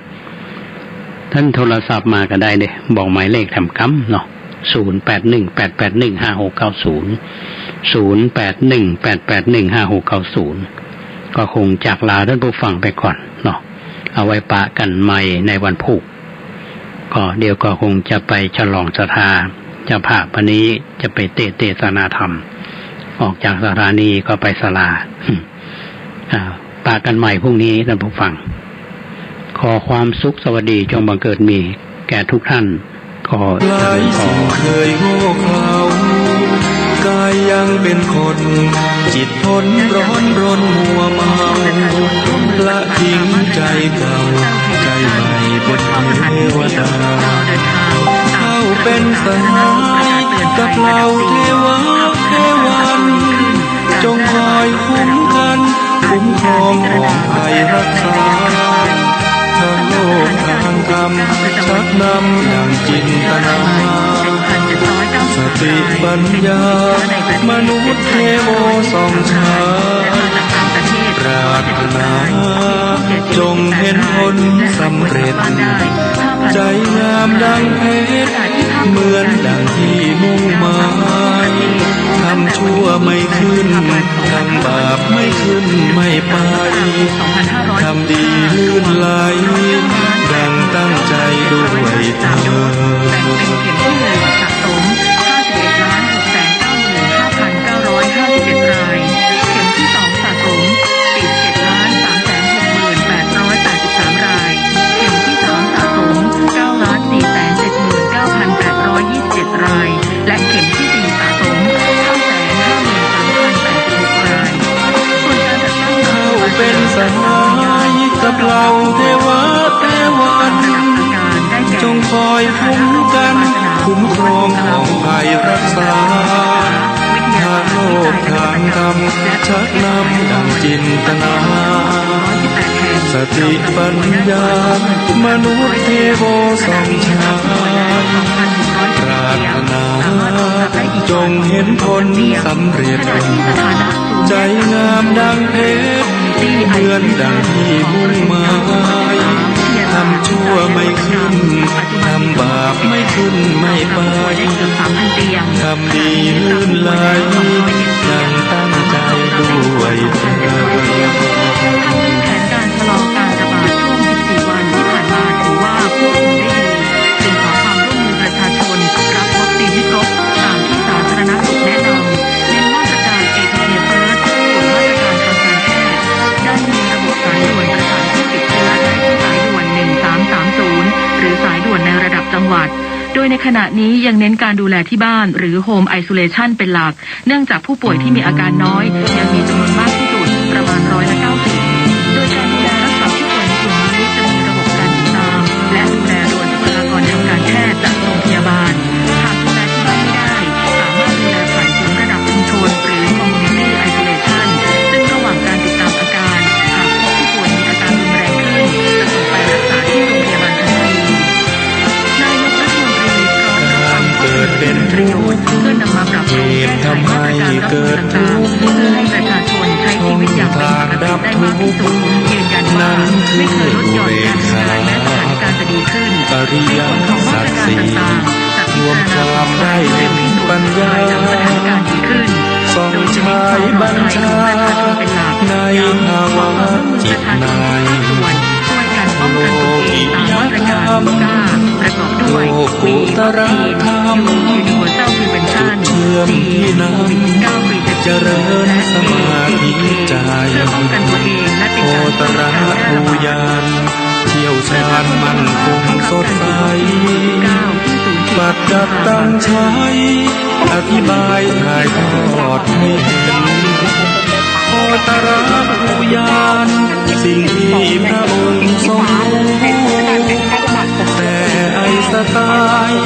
ท่านโทรศัพท์มาก็ได้เด้บอกหมายเลขทำกำเนาะ0818815690 ก็คงจากลาท่านผู้ฟังไปก่อนเนาะเอาไว้ปะกันใหม่ในวันพุธก็เดี๋ยวก็คงจะไปฉลองศรัทธาเจ้าภาพวันนี้จะไปเทศนาธรรมออกจากสถานีก็ไปศาลาปะกันใหม่พรุ่งนี้ท่านผู้ฟังขอความสุขสวัสดีจงบังเกิดมีแก่ทุกท่านขอ
หลายสิ่งเคยโง่เขลากายยังเป็นคนจิตทนร้อนรนมัวเมาละทิ้งใจเก่าใจใหม่เป็นเทวดาเข้าเป็นสหายกับเราเทวะเทวันจงคอยคุ้มกันคุ้มครองของภัยรักษาทางโลกทางธรรมชักนำอย่างจินตนาสติปัญญามนุษย์เทโวส่องฉายปรารถนาจงเห็นผลสำเร็จใจงามดังเพชรเหมือนดังที่มุ่งหมายทำชั่วไม่ขึ้นทำบาปไม่ขึ้นไม่ไปทำดีลื่นไหลดังตั้งใจด้วยเธอ
และเข็มที่4สะสม 953,086 รายส่วนการจัดตั้งเข้า
เป็นสหายกับเราเทวะเทวันจงคอยคุ้มกันคุ้มครองของภัยรักษาทางโลกทางธรรมชักนำดังจินตนาสติปัญญามนุษย์เทโวส่องฉายปรารถนาจงเห็นผลสำเร็จใจงามดังเพชร
Community
เหมือนดังที่มุ่งหมายทำชั่วไม่ขึ้นทำบาปไม่ขึ้นไม่ไปทำดีลื่นไหลดังตั้งใจด้วยเถิด
แผนการชะลอการระบาดช่วง 14 วันที่ผ่านมาถือว่าควบคุมได้ดีจึงขอความร่วมมือประชาชนรับวัคซีนให้ครบตามที่สาธารณสุขแนะนำเน้นมาตรการ ATK First ส่วนมาตรการทางการแพทย์ได้มีระบบสายด่วนประสานผู้ติดเชื้อได้ที่สายด่วน 1330 หรือสายด่วนในระดับจังหวัดโดยในขณะนี้ยังเน้นการดูแลที่บ้านหรือ Home Isolation เป็นหลักเนื่องจากผู้ป่วยที่มีอาการน้อยยังมีจำนวนมากที่สุดประมาณ90%โดยการดูแลรักษาผู้ป่วยในกลุ่มนี้จะมีระบบการติดตามและดูแลโดยบุคลากรทางการแพทย์จากโรงพยาบาลหากดูแลที่บ้านไม่ได้สามารถดูแลผ่านศูนย์ระดับชุมชนหรือ Community Isolation ซึ่งระหว่างการติดตามอาการหากพบผู้ป่วยมีอาการรุนแรงขึ้นจะส่งไปรักษาที่โรงพยาบาลทันทีนายกรัฐมนตรีพร้อมรับฟังข้อเสนอเป็นประโยชน์เพื่อนำมาปรับปรุงแก้ไขมาตรการรับมือต่างๆเพื่อให้ประชาชนใช้ชีวิตอย่างเป็นปกติได้มากที่สุดยืนยันว่าไม่เคยลดหย่อนการทำงานแม้สถานการณ์จะดีขึ้นในส่วนของมาตรการต่างๆจะพิจารณาความได้เร็วที่สุดภายหลังสถานการณ์ดีขึ้นโดยจะเน้นความปลอดภัยของประชาชนเป็นหลักย้ำขอความร่วมมือประชาชนทุกภาคส่วนช่วยกันป้องกันตัวเองตามมาตรการ9ประกอบด้วย B วัคซีน U Universal Prevention C โควิด -19
เจริญสมาธิใจ
เพื่อป้องกันตัวเองและเป็น
โอ
การ
ต
ป้อง
ระ
กันการแพร่
ภู
ระบาด
ยานเที่ยวชาญมั่นคงสดใสปัดจับตั้งใช้อธิบายถ่ายทอดให้เห็นโอตระภูยานสิ่งที่พระองค์ทรงรู้แต่ไอสไตล์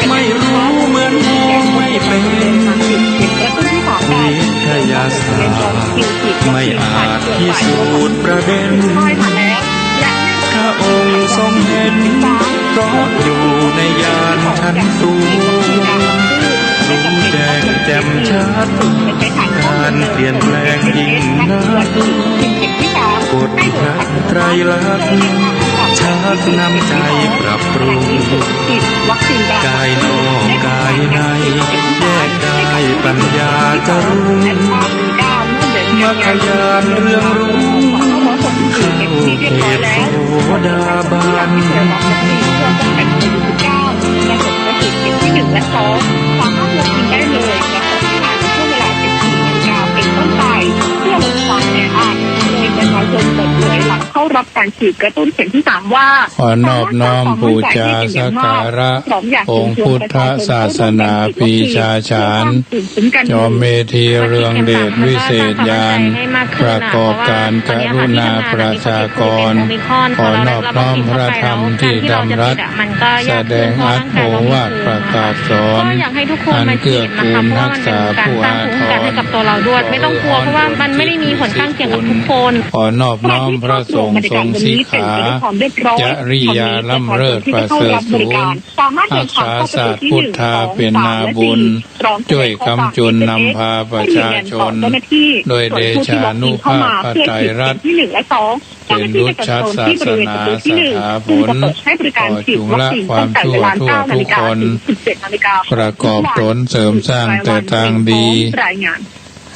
ไม่รู้เหมือนมองไม่เป็นวิทยาศาสตร์ไม่อาจพิสูจน์ประเด็นพระองค์ทรงเห็นเพราะอยู่ในยานชั้นสูงรู้แจ้งแจ่มชัดการเปลี่ยนแปลงยิ่งนักกฎพระไตรลักษณ์ชักนำใจปรับปรุงกายนอกกายในแยกได้ปัญญาจะรุ่งมัคคยานเรื่องรู้เข้าเขตโสดาบัน
และ2สามารถลงทุนได้เลยนะคะในช่วงเวลา 14 นาฬิกาเป็นต้นไปเพื่อลดความแออัดโดยประชาชนเปิดเผยหลังเข้ารับการฉีดกระตุ้นเข็มที่ 3 ว่า
ขอนอบน้อมบูชาสักการะองค์พุทธศาสนาปีชาฉานจอมเมธีเรืองเดชวิเศษญาณประกอบการกรุณาประชากรขอนอบน้อมพระธรรมที่ดำรัสแสดงอัตโอวาทประกาศสอนอันเกื้อกูลรักษาผู้อาทร
ให้กับตัวเราด้วยไม่ต้องกลัวเพราะว่ามันไม่ได้มีผลข้างเคียงกับทุกคน
ขอนอบน้อมพระสงฆ์ทรงสีขาจริยาล้ำเลิศประเสริฐสูงอักษาศาสตร์พุทธาเป็นนาบุญช่วยคำจุนนำพาประชาชนโดยเดชานุภาพพระไตรรัตน์เป็นรุชาศาสนาสถาผลขอจุงละความชั่วทั่วทุกคนประกอบตนเสริมสร้างแต่ทางดี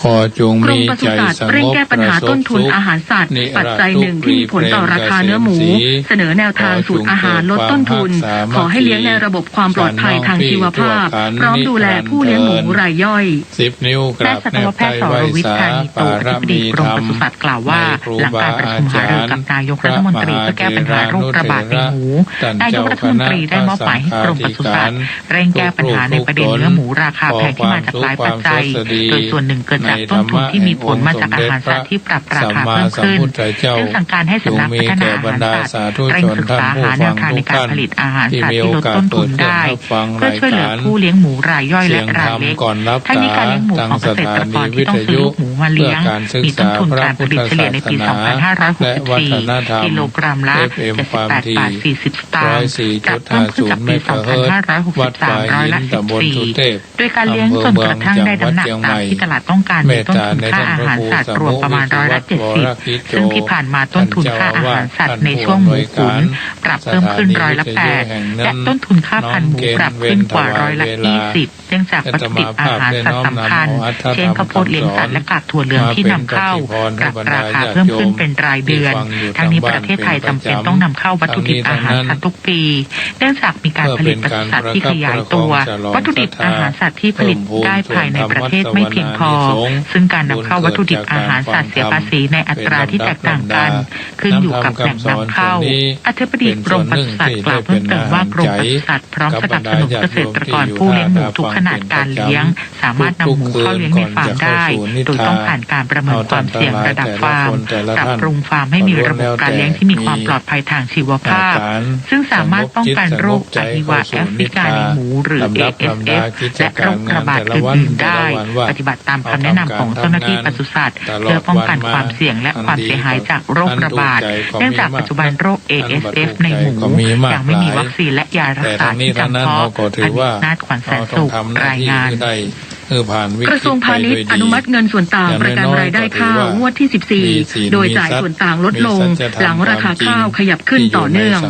ขอจงมีใจสงบ
เร่งแก้ปัญหาต้นทุนอาหารสัตว์ปัจจัยหนึ่งที่มีผลต่อราคาเนื้อหมูเสนอแนวทางสูตรอาหารลดต้นทุนขอให้เลี้ยงในระบบความปลอดภัยทางชีวภาพพร้อมดูแลผู้เลี้ยงหมูรายย่อย
10 นิ้วกราบแนบไตรไวสาปารมีธรรม
กรมปศุสัตว์กล่าวว่าหลังการประชุมหารือกับนายกรัฐมนตรีเพื่อแก้ปัญหาโรคระบาดในหมูนายกรัฐมนตรีได้มอบหมายให้กรมปศุสัตว์เร่งแก้ปัญหาในประเด็นเนื้อหมูราคาแพงที่มาจากหลายปัจจัยโดยส่วนหนึ่งเกิดจากต้นทุนที่มีผลมาจากอาหารสัตว์ที่ปรับราคาเพิ่มขึ้นซึ่งสั่งการให้สำนักพัฒนาอาหารสัตว์เร่งศึกษาหาแนวทางในการผลิตอาหารสัตว์ที่ลดต้นทุนได้เพื่อช่วยเหลือผู้เลี้ยงหมูรายย่อยและรายเล็กทั้งนี้การเลี้ยงหมูของเกษตรกรที่ต้องซื้อลูกหมูมาเลี้ยงมีต้นทุนการผลิตเฉลี่ยในปี 2564 กิโลกรัมละ78 บาท 40 สตางค์จากเพิ่มขึ้นจากปี 2563 ร้อยละ 14 โดยการเลี้ยงจนกระทั่งได้น้ำหนักตามที่ตลาดต้อง การมีต้นทุนค่าอาหารสัตว์รวมประมาณ70%ซึ่งที่ผ่านมาต้นทุนค่าอาหารสัตว์ในช่วงหมูขุนปรับเพิ่มขึ้น8%และต้นทุนค่าพันธุ์หมูปรับขึ้นกว่า20%เนื่องจากวัตถุดิบอาหารสัตว์สำคัญเช่นข้าวโพดเลี้ยงสัตว์และกากถั่วเหลืองที่นำเข้าปรับราคาเพิ่มขึ้นเป็นรายเดือนทั้งนี้ประเทศไทยจำเป็นต้องนำเข้าวัตถุดิบอาหารสัตว์ทุกปีเนื่องจากมีการผลิตปศุสัตว์ที่ขยายตัววัตถุดิบอาหารสัตว์ที่ผลิตได้ภายในประเทศไม่เพียงพอซึ่งการนำเข้าวัตถุดิบอาหารสัตว์เสียภาษีในอัตราที่แตกต่างกันขึ้นอยู่กับแหล่งนำเข้าอธิบดีกรมปศุสัตว์กล่าวเพิ่มเติมว่ากรมปศุสัตว์พร้อมสนับสนุนเกษตรกรผู้เลี้ยงหมูทุกขนาดการเลี้ยงสามารถนำหมูเข้าเลี้ยงในฟาร์มได้โดยต้องผ่านการประเมินความเสี่ยงระดับฟาร์มปรับปรุงฟาร์มให้มีระบบการเลี้ยงที่มีความปลอดภัยทางชีวภาพซึ่งสามารถป้องกันโรคอะฮิวาแอฟริกาในหมูหรือ ASF และโรคระบาดอื่นๆได้ปฏิบัติตามคำแนะนำของเจ้าหน้าที่ปศุสัตว์เพื่อป้องกันความเสี่ยงและความเสียหายจากโรคระบาดเนื่องจากปัจจุบันโรค ASF ในหมูยังไม่มีวัคซีนและยารักษาที่จำเพาะอดีตนาถขวัญแสนสุขรายงานกระทรวงพาณิชย์อนุมัติเงินส่วนต่างประกันรายได้ข้าวงวดที่14โดยจ่ายส่วนต่างลดลงหลังราคาข้าวขยับขึ้นต่อเนื่อง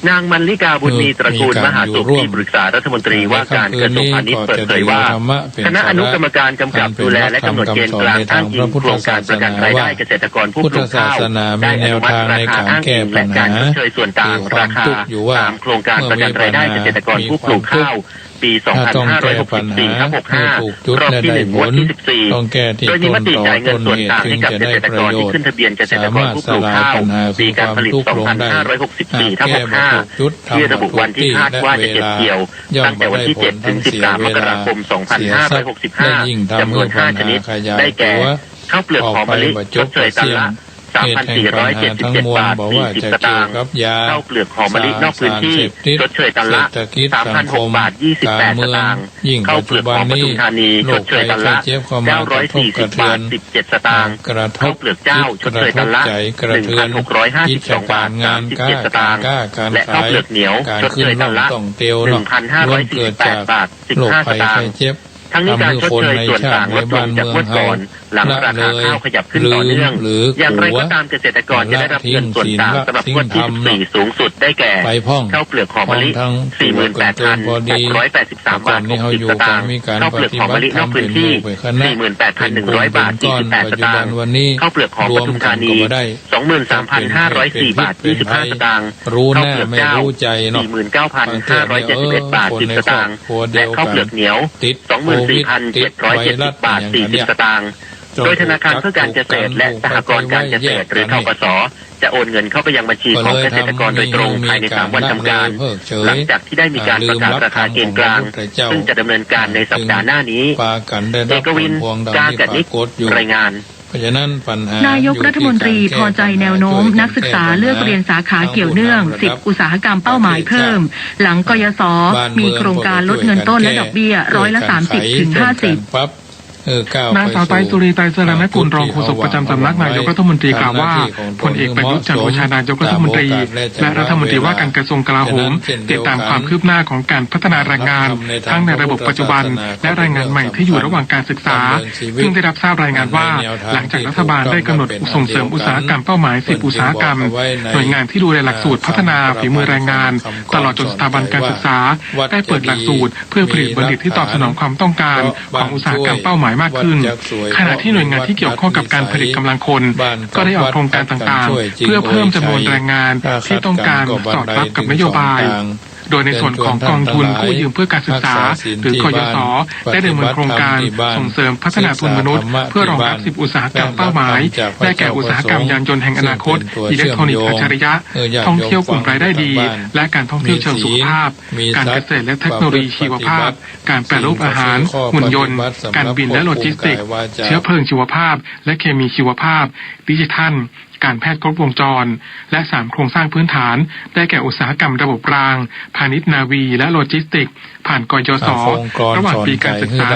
นางมรรลิกาบุญมีตระกูลมหาสุขที่ปรึกษารัฐมนตรีว่าการกระทรวงพาณิชย์เปิดเผยว่าคณะอนุกรรมการกำกับดูแลและกำหนดเกณฑ์กลางอ้างอิงโครงการประกันรายได้เกษตรกรผู้ปลูกข้าวได้อนุมัติราคาอ้างอิงและการชดเชยส่วนต่างราคาตามโครงการประกันรายได้เกษตรกรผู้ปลูกข้าวปี 2564-65 รอบที่1งวดที่14โดยมีมติจ่ายเงินส่วนต่างให้กับเกษตรกรที่ขึ้นทะเบียนเกษตรกรผู้ปลูกข้าวปีการผลิต 2564-65 ที่ระบุวันที่คาดว่าจะเก็บเกี่ยวตั้งแต่วันที่ 7 ถึง 13 มกราคม 2565 จำนวน 5 ชนิดได้แก่ข้าวเปลือกหอมมะลิชดเชยตันละ3,477 บาท 40 สตางค์ข้าวเปลือกหอมมะลินอกพื้นที่ชดเชยตันละ 3,006 บาท 28 สตางค์ข้าวเปลือกหอมปทุมธานีชดเชยตันละ 940 บาท 17 สตางค์ข้าวเปลือกเจ้าชดเชยตันละ 1,652 บาท 37 สตางค์และข้าวเปลือกเหนียวชดเชยตันละ 1,548 บาท 15 สตางค์ทั้งนี้การชดเชยส่วนต่างลดลงจากงวดก่อนหลังราคาข้าวขยับขึ้นต่อเนื่องอย่างไรก็ตามเกษตรกรจะได้รับเงินส่วนต่างสำหรับงวดที่14สูงสุดได้แก่ข้าวเปลือกหอมมะลิ 48,883 บาท 60 สตางค์ข้าวเปลือกหอมมะลินอกพื้นที่ 48,100 บาท 28 สตางค์ข้าวเปลือกหอมปทุมธานี 23,504 บาท 25 สตางค์ข้าวเปลือกเจ้า 49,571 บาท 10 สตางค์และข้าวเปลือกเหนียว 24,770 บาท 40 สตางค์โดยธนาคารเพื่อการเกษตรและสหกรณ์การเกษตรหรือธกส.จะโอนเงินเข้าไปยังบัญชีของเกษตรกรโดยตรงภายใน3 วันทำการหลังจากที่ได้มีการประกาศราคาเกณฑ์กลางซึ่งจะดำเนินการในสัปดาห์หน้านี้เอกวิน กากนิษฐ์รายงาน
นายกรัฐมนตรีพอใจแนวโน้มนักศึกษาเลือกเรียนสาขาเกี่ยวเนื่อง10 อุตสาหกรรมเป้าหมายเพิ่มหลังกยศ.มีโครงการลดเงินต้นและดอกเบี้ย30%ถึง 50%
นางสาวไตรสุรีไตรสรณกุลรองโฆษกประจำสำนักนายกรัฐมนตรีกล่าวว่าพลเอกประยุทธ์จันทร์โอชานายกรัฐมนตรีและรัฐมนตรีว่าการกระทรวงกลาโหมติดตามความคืบหน้าของการพัฒนาแรงงานทั้งในระบบปัจจุบันและแรงงานใหม่ที่อยู่ระหว่างการศึกษาซึ่งได้รับทราบรายงานว่าหลังจากรัฐบาลได้กำหนดส่งเสริมอุตสาหกรรมเป้าหมาย10 อุตสาหกรรมหน่วยงานที่ดูแลหลักสูตรพัฒนาฝีมือแรงงานตลอดจนสถาบันการศึกษาได้เปิดหลักสูตรเพื่อผลิตบัณฑิตที่ตอบสนองความต้องการของอุตสาหกรรมเป้าหมายมากขึ้นขณะที่หน่วยงานที่เกี่ยวข้องกับการผลิตกำลังคนก็ได้ออกโครงการต่างๆเพื่อเพิ่มจำนวนแรงงานที่ต้องการสอดรับกับนโยบายโดยในส่วนของกองทุนกู้ยืมเพื่อการศึกษาหรือกยศ.ได้ดำเนินโครงการส่งเสริมพัฒนาทุนมนุษย์เพื่อรองรับ10 อุตสาหกรรมเป้าหมายได้แก่อุตสาหกรรมยานยนต์แห่งอนาคตอิเล็กทรอนิกส์อัจฉริยะท่องเที่ยวกลุ่มรายได้ดีและการท่องเที่ยวเชิงสุขภาพการเกษตรและเทคโนโลยีชีวภาพการแปรรูปอาหารหุ่นยนต์การบินและโลจิสติกส์เชื้อเพลิงชีวภาพและเคมีชีวภาพดิจิทัลการแพทย์ครบวงจรและ3 โครงสร้างพื้นฐานได้แก่อุตสาหกรรมระบบรางพาณิชย์นาวีและโลจิสติกส์ผ่านกยศ.ระหว่างปีการศึกษา 2562